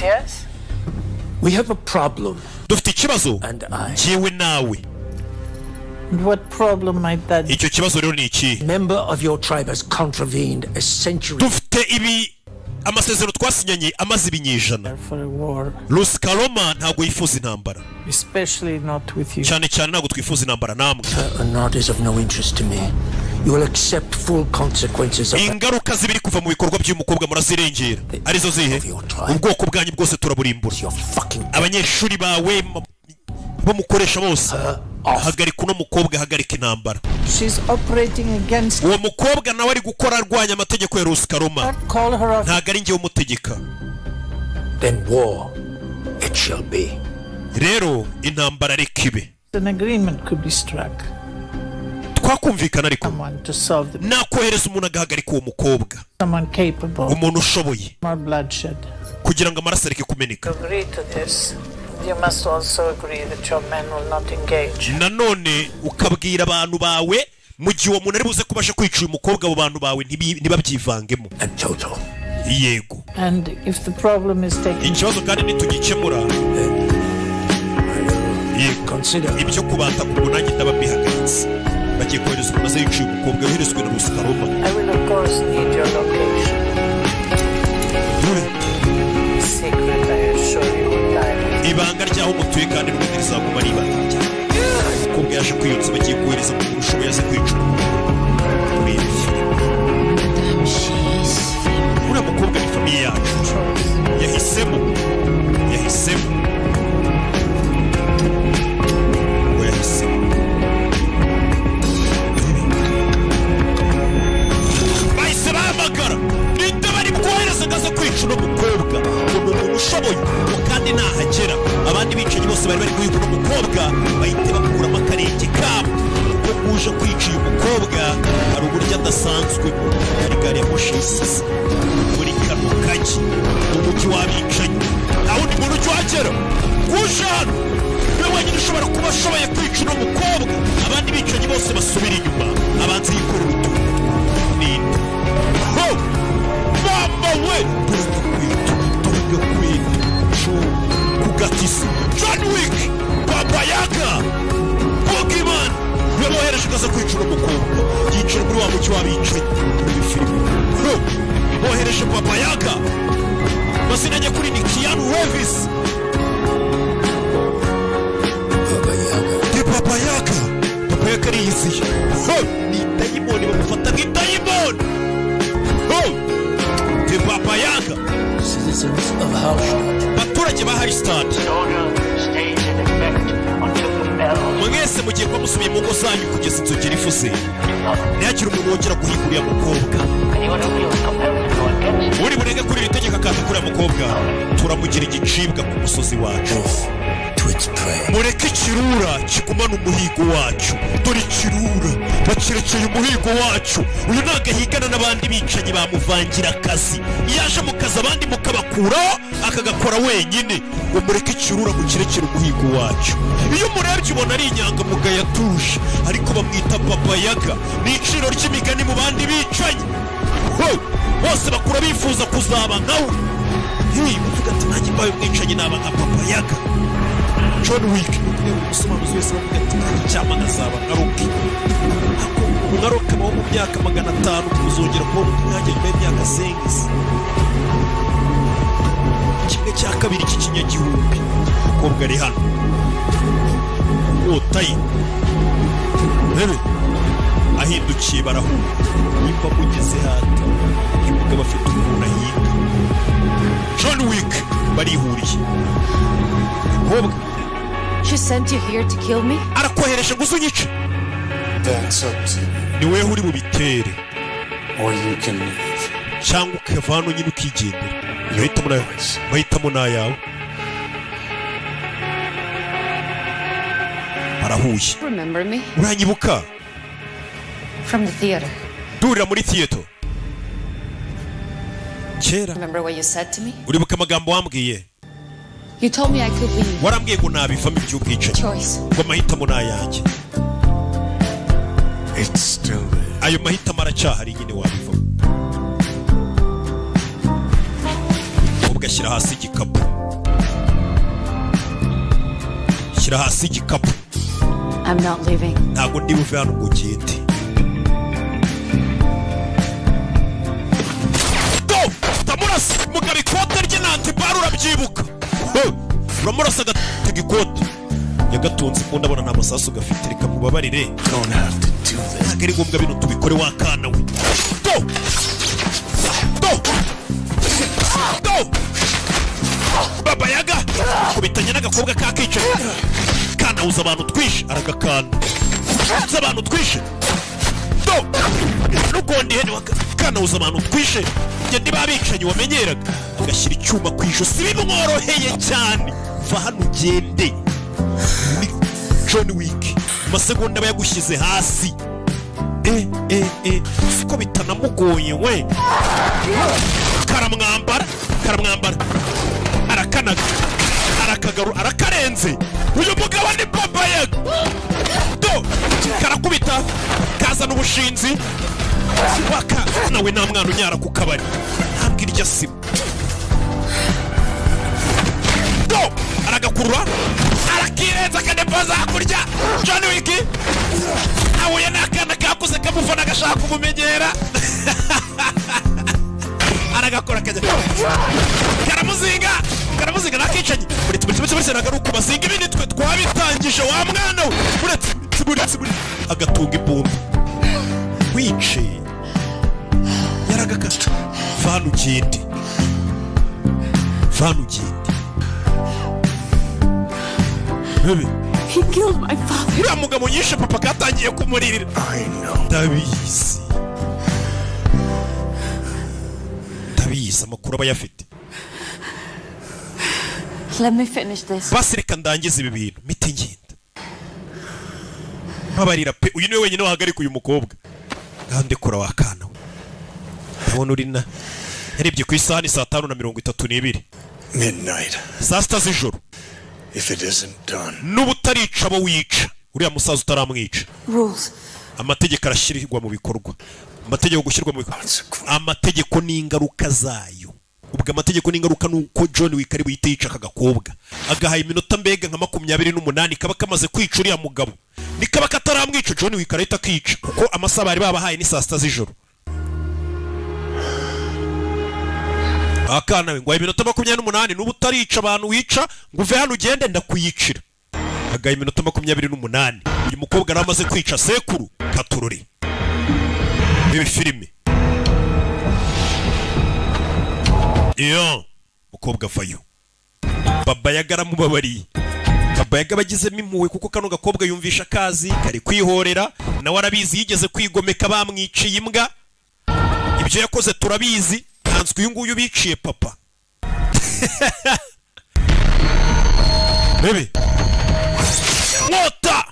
Yes? We have a problem. Dufite ikibazo. Jewe nawe. What problem might that be? Icyo kibazo rero ni iki? Member of your tribe has contravened a century. Dufite ibi amasezerano twasinyanye amaze ibinyejana. For a war. Ruskaloma ntago yifuza intambara. Especially not with you. Cyane ntago twifuza intambara namwe. Not is of no interest to me. You will accept full consequences of ingaruka zibiri kuva mu bikorwa by'umukobwa murazirengera. Arizo zihe? Ubwoko bwanyu bwose turaburimbura. Abanyeshuri bawe bo mukoresha bose. Hagarika uno mukobwa, hagarika intambara. She's operating against. Uwo mukobwa nawe ari gukora arwanya amategeko ya Ruskaloma. Ntago ari ngewe umutegeka. Then war it shall be. Rero intambara reka ibe. An agreement could be struck. Twakumvikana ariko solve the nakohereza umuntu agahagarika uwo mukobwa. Someone capable. Umuntu ushoboye. More bloodshed. Kugira ngo amaraso areke kumeneka. Agree to this. You must also agree that your men will not engage. Nanone ukabwira abantu bawe mu gihe uwo muntu ari buze kubasha kwica uyu mukobwa abo bantu bawe ntibabyivangemo. Yego. And if the problem is taken. Ikibazo kandi nitugikemura. Yego. Ibyo kubata ku munanyi ndababihagaritse. Bagiye kohereza umuntu aze yica uyu mukobwa yoherezwe na Ruskaloma. I will of course need your location. Secret, I assure you. Ibanga ryaho mutuye kandi n'ubundi rizaguma ari ibanga. Umukobwa yaje kwiyotsa bagiye kohereza mu kurushaho yaze kwica. Uriya mukobwa ni famiye yacu. Yahisemo. Bahise bahamagara. Ninde bari bwohereza ngaza kwica uno mukobwa. Umuntu ushoboye kandi nahagera. Abandi bicanyi bose bari guhiga uno mukobwa bahite bakuramo akarenge kabo. Kuko uje kwica uyu mukobwa hari uburyo adasanzwe. Hari gari ya moshi y'isisi. Muri kano kagi. Umujyi w'abicanyi. Nta wundi muntu ujya uje hano. Niwe wenyine ushobora kuba ashoboye kwica uno mukobwa. Abandi bicanyi bose basubira inyuma. Abanza yikora urutugu. Ninde? Ho! Mama we! Kugatisi. John Wick! Baba Yaga! Pokemon! Yabohereje ngaza kwica uno mukobwa. Yicira muri wa mujyi w'abicanyi. Muri filime. Ho! Bohereje Baba Yaga! mazina nyakuri ni Keanu Reeves. Papa Yaga. Papa Yaga ari izi. Ni dayimoni bamufata nk'idayimoni. Papa Yaga. Citizens of Hallstatt. Baturage ba Hallstatt. Mwese mugiye kwa musubiye mu ngo zanyu kugeza inzogera ifuze. Ntihagire umuntu wongera guhiga uriya mukobwa. Uri burenge kuri iri tegeko kandi kuri uriya mukobwa turamugira igicibwa ku musozi wacu. Mureke ikirura kigumana umuhigo wacu. Dore ikirura bakirekeye umuhigo wacu. Uyu ntabwo ahigana n'abandi bicanyi bamuvangira akazi. Iyo aje mu kazi abandi mukabakuraho akagakora wenyine. Ngo mureke ikirura mukirekere umuhigo wacu. Iyo murebye ubona ari inyangamugayo atuje, ariko bamwita Papa Yaga. Ni iciro ry'imigani mu bandi bicanyi. Bose bakura bifuza kuzaba nkawe. Uvuga ati nanjye mbaye umwicanyi naba nka Papa Yaga. John Wick umusobanuzi wese bavuga ati nanjye cyama nkazaba nka Rocky. Nka Rocky wo mu myaka 500 kuzongera kubona umwanya nyuma y'imyaka 5. Kimwe cya kabiri cy'ikinyagihumbi umukobwa ari hano. Otayi rebe ahindukiye barahura. Nimba mugeze hata umugabo afite umuntu ahiga. John Wick barihuriye. Umukobwa She sent you here to kill me? arakohereje ngo uzunyice. That's up to you. Ni wewe uri bubitere Or you can leave. cyangwa ukavana nyine ukigendera. Mahitamo n'ayawe. Arahuye. Remember me? Uranyibuka? From the theater. Durira muri theater. Kera. Remember what you said to me? Uribuka amagambo wambwiye? You told me I could leave. Warambwiye ngo nabivamo iby'ubwicanyi. Choice. Ngo mahitamo n'ayanjye. It's still there. Ayo mahitamo aracyahari nyine wabivamo. Ugashyira hasi igikapu. Shyira hasi igikapu. I'm not leaving. Ntabwo ndi buve hano ngo ugende. Tamurasa mugabo ikote ry'inantibaru urabyibuka. Uramurasa agatega ikote. Yagatunze ko ndabona nta masasu gafite, reka mubabarire. Don't have to do that. Ntabwo ari ngombwa bino tubikore wakana we. Baba Yaga kubitanya n'agakobwa kakicaye. Kanawuza abantu twishe aragakana. Kanawuza abantu twishe. Nugondi hene kanawuza abantu twishe. Njye ndibabicanyi wamenyeraga. Agashyira icyuma ku ijosi bimworoheye cyane. Va hano ugende. John Wick amasegonda aba yagushyize hasi. Siko bitanamugoye we. Karamwambara arakanaga arakagaru arakarenze. Uyu mugabo ni Papa Yaga. Karakubita kazana ubushinzi waka nawe nta mwana unyara ku kabari. Ntabwo irya sibo. Aragakurura arakirenza akadepoza kurya. John Wick ahuye n'akana kakuze kamufana agashaka kumumenyera. Aragakora kajya karamuzinga nakicanyi. Buretse nagaruka bazinga ibindi twe twabitangije wa mwana we. Buretse agatunga ibumba wice yaragakata. Vana ugende. He killed my father. Uriya mugabo yishe papa katangiye kumuririra. I know. Ndabizi amakuru aba yafite. Let me finish this. Basi reka ndangize ibi bintu mite ngenda. Babarira pe uyu niwe wenyine wahagarika uyu mukobwa. Gande kura wakana we. Ndabona urina yarebye ku isaha ni 5:32. Midnight. Saa sita z'ijoro. If it isn't done. N'ubutarica abo wica. Uriya musaza utaramwica. Rules. Amategeko arashyirwa mu bikorwa. Amategeko gushyirwa mu bikorwa. Amategeko n'ingaruka zayo. Ubwo amategeko n'ingaruka nuko John Wick ari buhite yica akagakobwa. Agahaye iminota mbega nka 28 kaba kamaze kwica uriya mugabo. Nikaba kataramwica John Wick arahita kica kuko amasaha bari babahaye ni saa sita z'ijoro. akana we ngo iminota 28 n'ubu utarica abantu wica ngo uve hano ugende ndakuyicira agaye iminota 28 uyu mukobwa aramaze kwica sekuru katururi ibi filime iyo mukobwa vayo baba yagara mubabari baba yagabagizemo impuwe kuko kano gakobwa yumvisha akazi kari kwihorera nawe arabizi yigeze kwigomeka bamwiciye imbwa ibyo yakoze turabizi ntanswe uyu nguyu biciye papa bebe mwota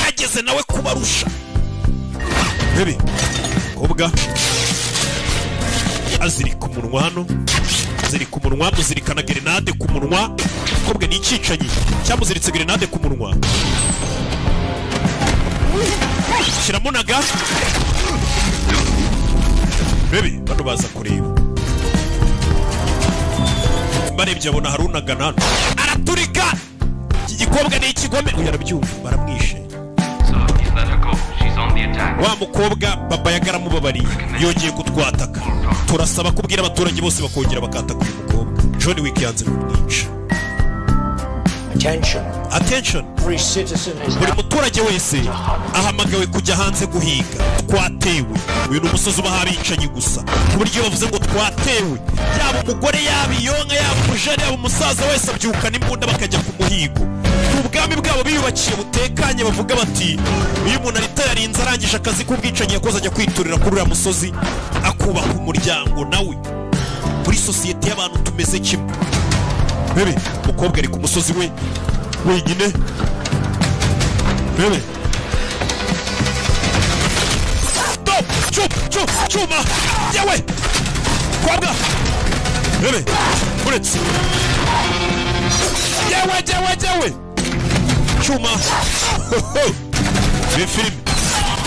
ageze nawe kubarusha bebe kobwa azirika umunwa hano azirika umunwa muzirikana grenade ku munwa kobwa ni icyicanyi cyamuziritse grenade ku munwa shiramo naga bebe bano baza kureba barebye abona harunaga nano araturika iki gikobwa ni ikigome uyarabyumva baramwishe wa mukobwa baba yagara mubabari yongeye kutwataka turasaba kubwira abaturage bose bakongera bakataka uyu mukobwa John Wick yanze kumwica attention buri muturage wese ahamagawe kujya hanze guhiga twatewe uyu ni umusozi uba habicanyi gusa ku buryo bavuze ngo twatewe yaba umugore yaba iyonka yaba umujari yaba umusaza wese abyukana imbunda bakajya ku muhigo ubwami bwabo biyubakiye butekanye bavuga bati uyu muntu arita yarinze arangije akazi k'ubwicanyi yakoze ajya kwiturira kuri uriya musozi akubaka umuryango nawe muri sosiyete y'abantu tumeze kimwe bebe umukobwa ari ku musozi we wenyine bebe chuma yawe kwabwa bebe uretse yawe chuma be film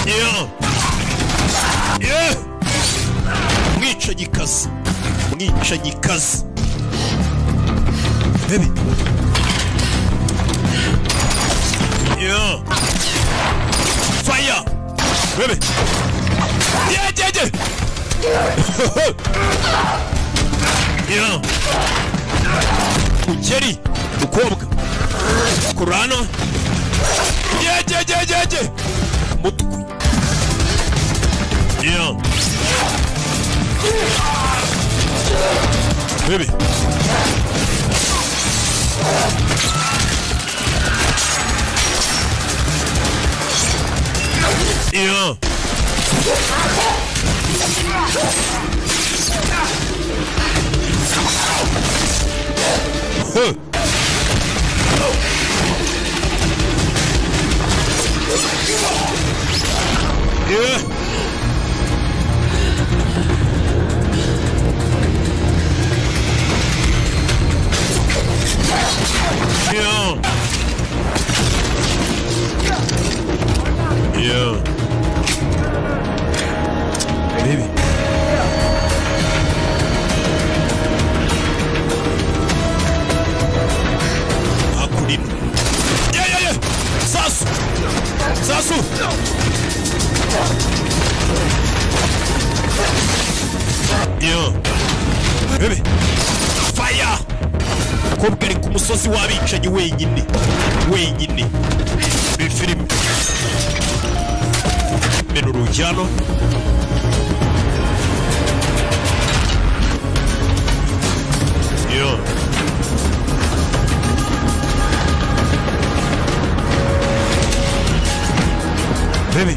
yeah mwicanyikazi bebe yeah fire bebe yeah yeah ugeri ukobwa kurano yeah mutwe yeah bebe yeah baby akurino yeah sasu yeah baby fire kobwa ari ku musozi w'abicanyi wenyine ni film Menurujano yo baby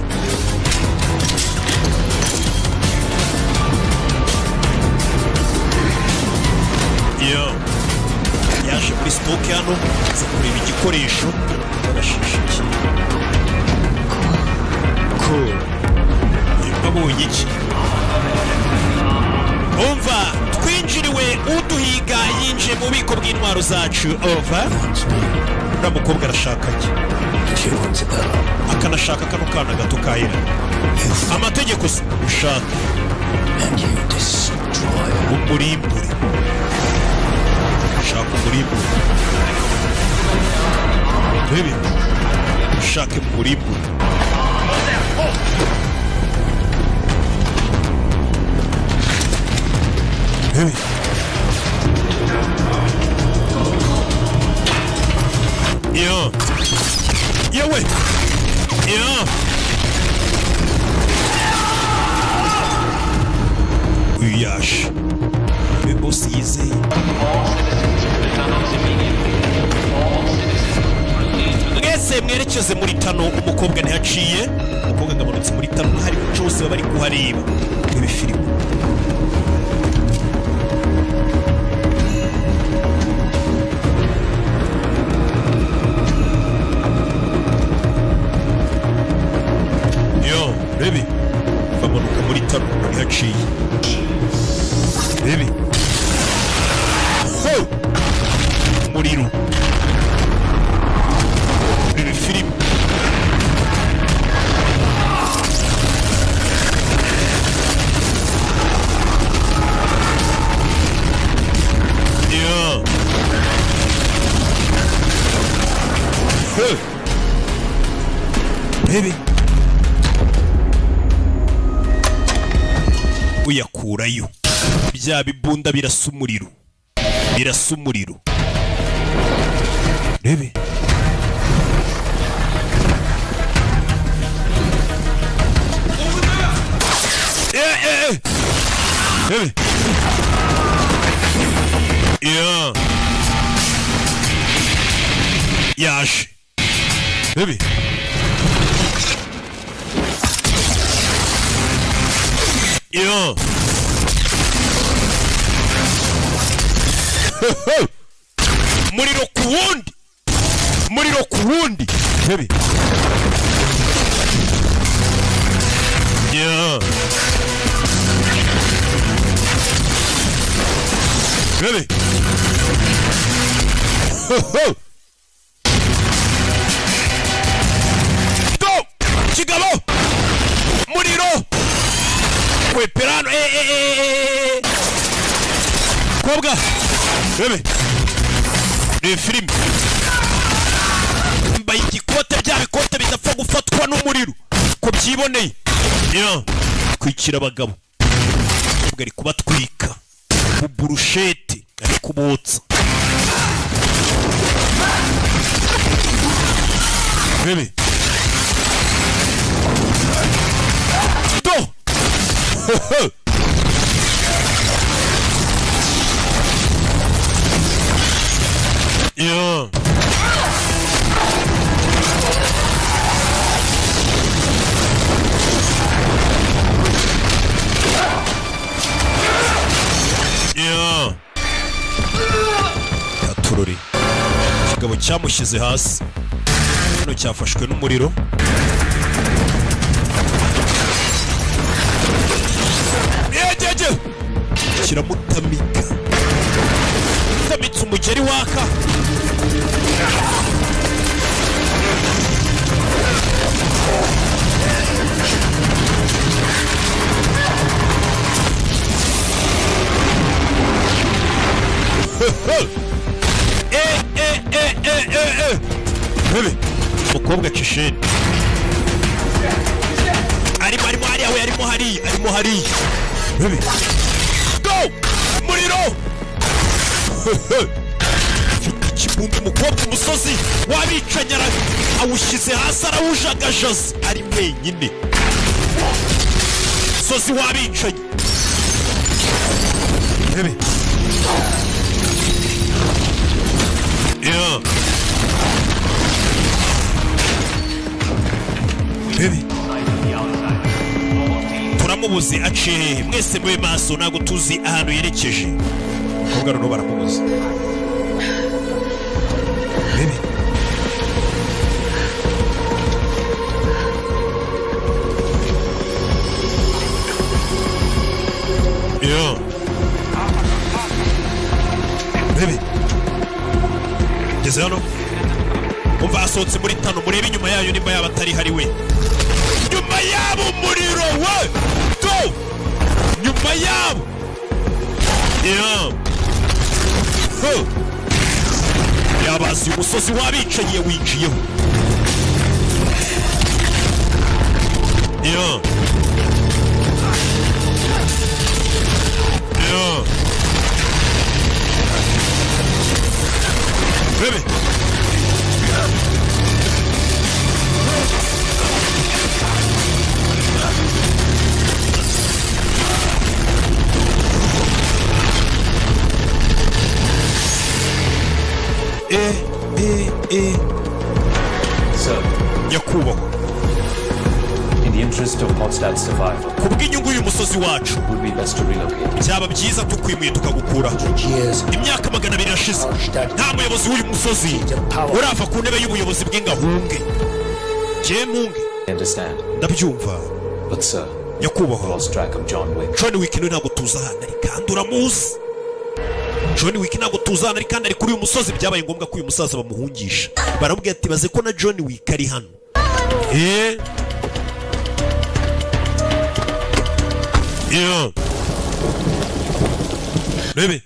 yo yaje muri stoke hano za kureba igikoresho barashishikiye cool babonye iki umva twinjiriwe uduhiga yinjiye mu bubiko bw'intwaro zacu over uriya mukobwa arashaka iki akanashaka kano kana gato ka Ira amategeko ushaka umurimbure ushaka umurimbure baby ushake umurimbure mwerekeze muri tano. Umukobwa ntihaciye, umukobwa ngamanutse muri tano, hari muco bose baba bari kuhareba ibi filime. Yo rebi bamanuka muri tano ntihaciye rebi umuriro ibi filime. Baby uyakurayo bya bibunda birasa umuriro, birasa umuriro. Baby baby yeah yaje baby yeah muriro ku wundi, muriro ku wundi baby yeah baby stop kigabo muriro weperano kobwa baby ni film mbaye igikote bya bikote bidapfa gufatwa n'umuriro ko byiboneye yeah kwikira abagabo ari kubatwika burusheti ari kubotsa baby do yeah yeah yatururi kigabo cyamushyize hasi no cyafashwe n'umuriro yejeje kiramutamika tamitse umugeri waka umukobwa kisheni arimo hariya we arimo hariya go muriro ikibumba umukobwa umusozi wabicanyara awushyize hasi arawujagajaza ari wenyine umusozi wabicanye yeah baby turamubuze aciye mwese mube maso ntago tuzi ahantu yerekeje kobwa rero baramubuze baby yeah baby geze hano umva asohotse muri tano murebe inyuma yayo nimba yaba atari hari we nyuma yabo umuriro we do nyuma yabo yeah yabazi umusozi wabicanye winjiyeho yeah yeah baby Sir, nyakubahwa In the interest of Podstad's survival, kubw'inyungu y'umusozi wacu it would be best to relocate. byaba byiza tukwimuye tukagukura. Imyaka 200 irashize nta muyobozi w'uyu musozi urava ku ntebe y'ubuyobozi bw'ingahunge. Munge Understand? ndabyumva, But sir, nyakubahwa lost track of John Wick. John Wick niwe ntabwo tuzi ahantu ari kandi uramuzi. John Wick ntabwo tuzi ahantu ari kandi ari kuri uyu musozi. Byabaye ngombwa ko uyu musaza bamuhungisha. Baramubwira ati baze ko na John Wick ari hano. Rebe.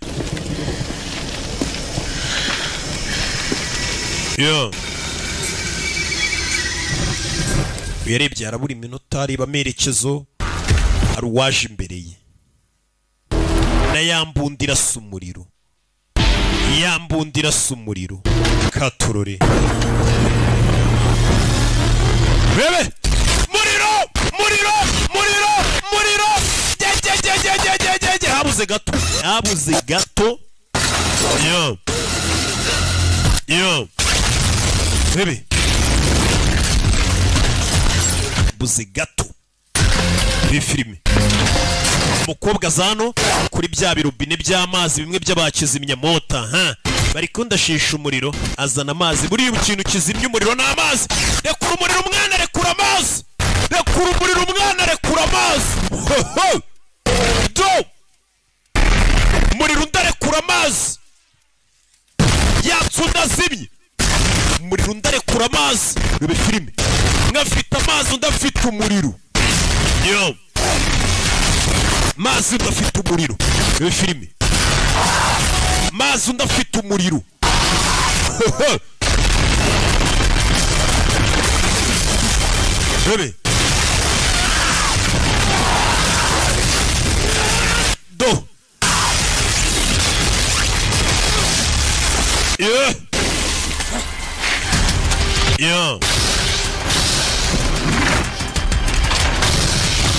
Yarebye arabura iminota areba amerekezo, hari uwaje imbere ye na yambundira sumuriro, yambundira sumuriro katurore. Rebe muriro muriro muriro muriro jejejejejejeje habuze gato, habuze gato. Rebe buze gato bifilime umukobwa zano kuri bya birubine by'amazi bimwe by'abakizimya mota bari kundashisha umuriro, azana amazi buri ikintu kizimya umuriro n'amazi. Rekura umuriro umwana, rekura amazi, rekura umuriro umwana, rekura amazi. Do umuriro ndarekura amazi yatsunda zimye, umuriro ndarekura amazi. Rebe filime ngafite amazi ndafite umuriro. Mazi ndafite umuriro. Rebe filime mazi ndafite umuriro. Rebe do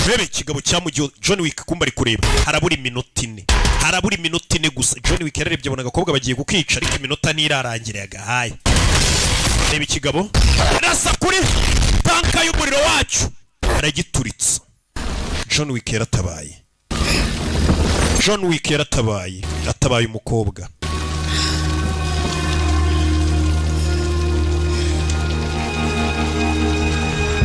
Rebe kigabo cyamugiye John Wick kumba ari kureba, harabura iminota 4, harabura iminota 4 gusa. John Wick yararebye abona agakobwa bagiye kukica ariko iminota ntirarangira yagahaye. Rebe kigabo rasa kuri tanka y'umuriro wacu aragituritsa. John Wick yaratabaye, John Wick yaratabaye, atabaye umukobwa.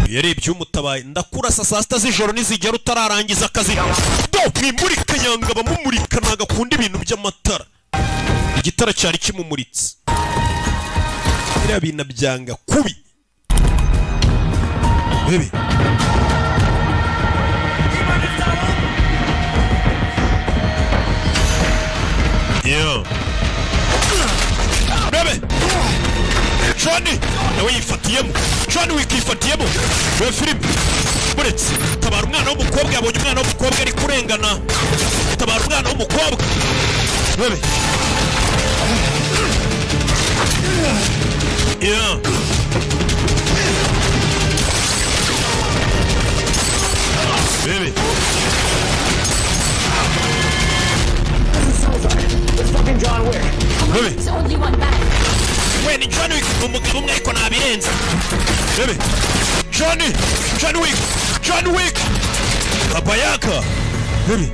Yarebye umutabaye, ndakurasa saa 6 z'ijoro nizigera utararangiza akazi. Do mwimurike yanga bamumurika nagakunda ibintu by'amatara. Igitara cyari kimumuritse. Biriya bintu byanga kubi. Bebe Bebe Johnny nawe yifatiyemo, John Wick yifatiyemo. We film buretse tabara umwana w'umukobwa, yabonye umwana w'umukobwa ari kurengana. Tabara umwana w'umukobwa. Bebe Bebe It's fucking John Wick. Bebe There's only one back. we ni John Wick umugabo umwe ariko nabirenze. Bebe John Wick John Wick Abayaka. Bebe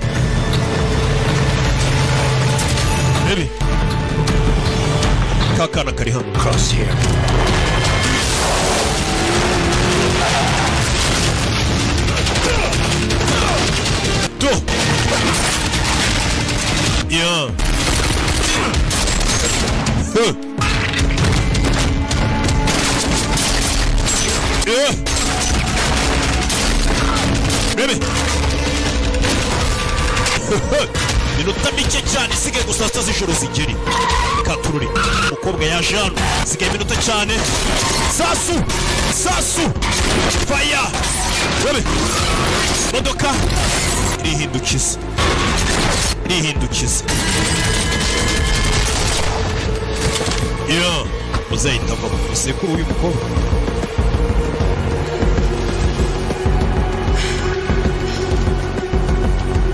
Bebe kakana kari hano. Cross here. Do Bebe minota mike cyane isigaye gusa 6 z'ijoro zigeri katururi. Umukobwa yaje hano, isigaye minota cyane. Sasu fire. Bebe modoka rihindukiza uzahita ava mu sekuru uyu mukobwa.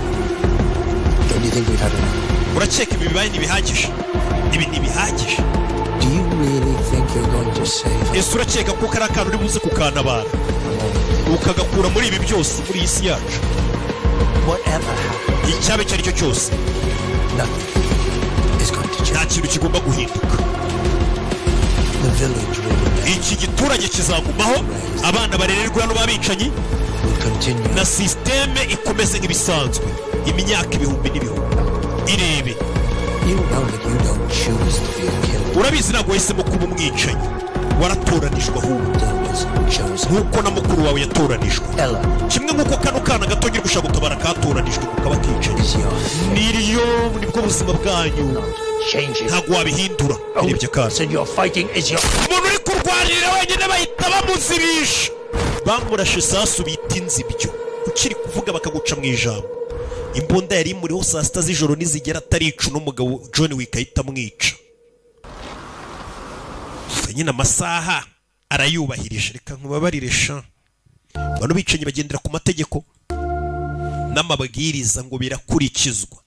Don't you think we've had enough? Urakeka ibi bibaye ntibihagije? Ibi ntibihagije? Do you really think you're going to save. ese urakeka ko kari akantu uri buze kukantabara ukagakura muri ibi byose muri iyi si yacu? Whatever happens, icyabe icyo ari cyo cyose nothing is going to nta change. kintu kigomba guhinduka. The village will iki giturage kizagumaho, abana barererwa hano b'abicanyi, continue. na sisiteme ikomeze nk'ibisanzwe imyaka ibihumbi n'ibihumbi. irebe, You know that you don't choose to be a killer. urabizi ntabwo wahisemo kuba umwicanyi, waratoranijwe ahubwo That was chosen. nk'uko na mukuru wawe yatoranijwe, Ella kimwe nk'uko kano kana gato ngira gushaka gutabara katoranijwe kukaba kicanyi. is yours. niriyo nibwo buzima bwanyu, Change it. ntabwo wabihindura. irebye kandi So you're fighting is your. umuntu uri kurwanirira wenyine bahita bamuzibisha, bamurashe isasu bita inzibyo, ukiri kuvuga bakaguca mu ijambo. imbunda yari imuriho saa sita z'ijoro nizigera atarica n'umugabo John Wick ahita amwica. nyine amasaha arayubahirije. reka nkubabarire sha, bano bicanyi bagendera ku mategeko n'amabwiriza ngo birakurikizwa.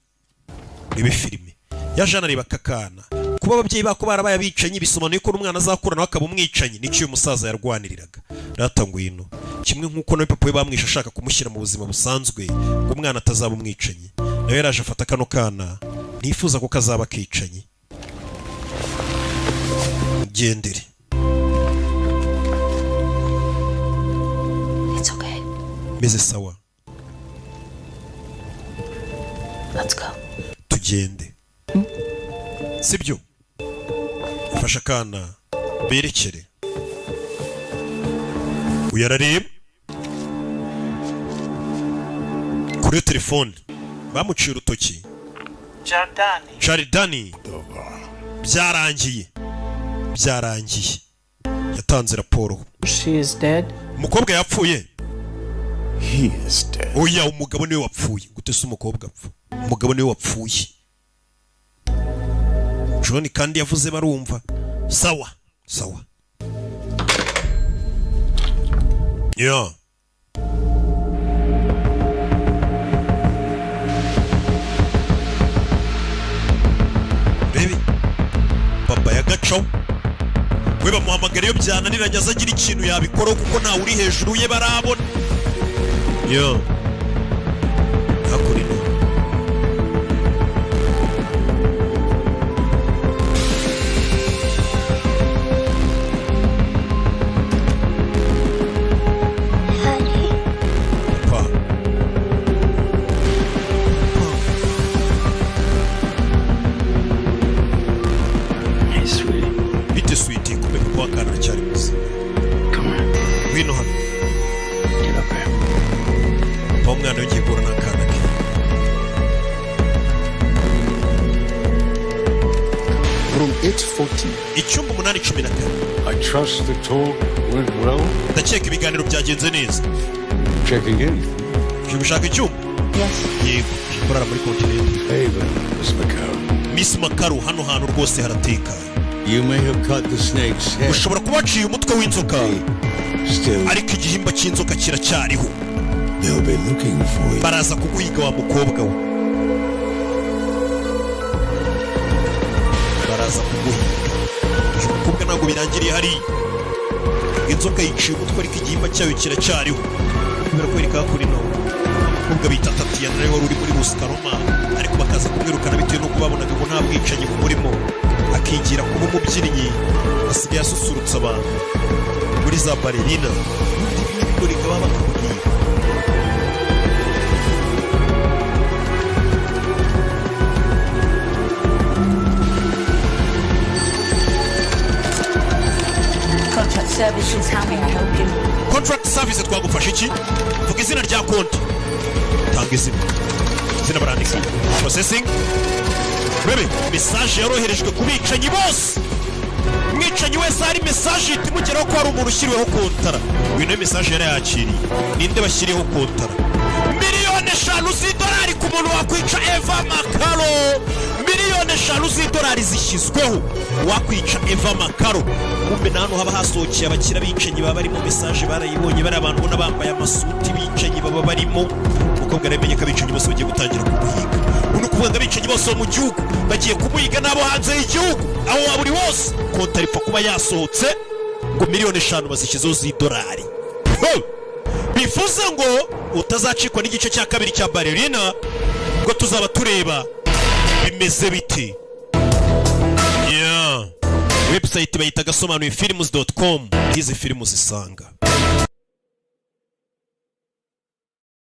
ibi filime ya Jean areba kakana, kuba ababyeyi bako barabaye abicanyi bisobanuye ko n'umwana azakura nawe akaba umwicanyi. nicyo uyu musaza yarwaniriraga. rata ngwino, kimwe nk'uko nawe papa we bamwishe ashaka kumushyira mu buzima busanzwe ngo umwana atazaba umwicanyi, nawe yaraje afata kano kana, ntifuza ko kazaba akicanyi. gendere. It's okay. meze sawa, Let's go. tugende. sibyo? fasha akana berekere. uyarareba kuri telefone bamuciye urutoki. Jaridani byarangiye, byarangiye, yatanze raporo. She is dead. umukobwa yapfuye. He is dead. oya, umugabo niwe wapfuye. gute se umukobwa apfa? umugabo niwe wapfuye. John kandi yavuze barumva. sawa sawa. yeah. Baby, papa yagacaho we bamuhamagara iyo byananiranye aza agira ikintu yabikoraho kuko ntawe uri hejuru ye barabona. yo hakurino pa Hey, sweetie. bite sweetie, kumbe papa wakana aracyari muzima. Come on. ngwino hano. Get up here. papa umwana yongeye guhura n'akana ke. Room 840. icyumba 814. I trust the talk went well. ndakeka ibiganiro byagenze neza. Checking in. uje gushaka icyumba? Yes. yego, uje kurara muri kontinenti. Hey there, Miss McCarroll. Miss Makaru, hano hantu rwose haratekanye. You may have cut the snake's head. ushobora kuba waciye umutwe w'inzoka, Still, ariko igihimba cy'inzoka kiracyariho. they'll be looking for you. baraza kuguhiga wa mukobwa we, baraza kuguhiga. uyu mukobwa ntabwo birangiriye hariya. inzoka yiciye umutwe ariko igihimba cyayo kiracyariho. kubera ko yereka kuri no abakobwa bita Tatiana nawe wari uri muri Buskaroma, ariko bakaza kumwirukana bitewe n'uko babonaga ngo nta bwicanyi bumurimo, akigira kuba umubyinnyi asigaye asusurutsa abantu muri za balerina n'ibigoreka baba bakamubwira. Contract services, how may I help you? Contract service twagufasha iki? vuga izina rya konti. tanga izina barandika. Processing. Bebe, message yaroherejwe ku bicanyi bose. umwicanyi wese hari message itimugeraho ko hari umuntu ushyiriweho kontara. uyu ni message yari yakiriye. ninde bashyiriyeho kontara? miliyoni 5 z'idolari ku muntu wakwica Eva Makaro. miliyoni 5 z'idolari zishyizweho wakwica Eva Makaro. kumbe nano haba hasohokeye abakira bicanyi baba bari mu message barayibonye, bari abantu bona bambaye amasuti bicanyi baba barimo. umukobwa aramenye ko abicanyi bose bagiye gutangira kumuhiga. uno kuvuga ngo abicanyi bose bo mu gihugu bagiye kumuhiga n'abo hanze y'igihugu, aho waba uri wose konta aripfa kuba yasohotse ngo miliyoni 5 bazishyizeho z'idolari. Bivuze ngo utazacikwa n'igice cya kabiri cya Ballerina ngo tuzaba tureba bimeze biti. Website bayita gasomanuye films.com, izi filmu zisanga.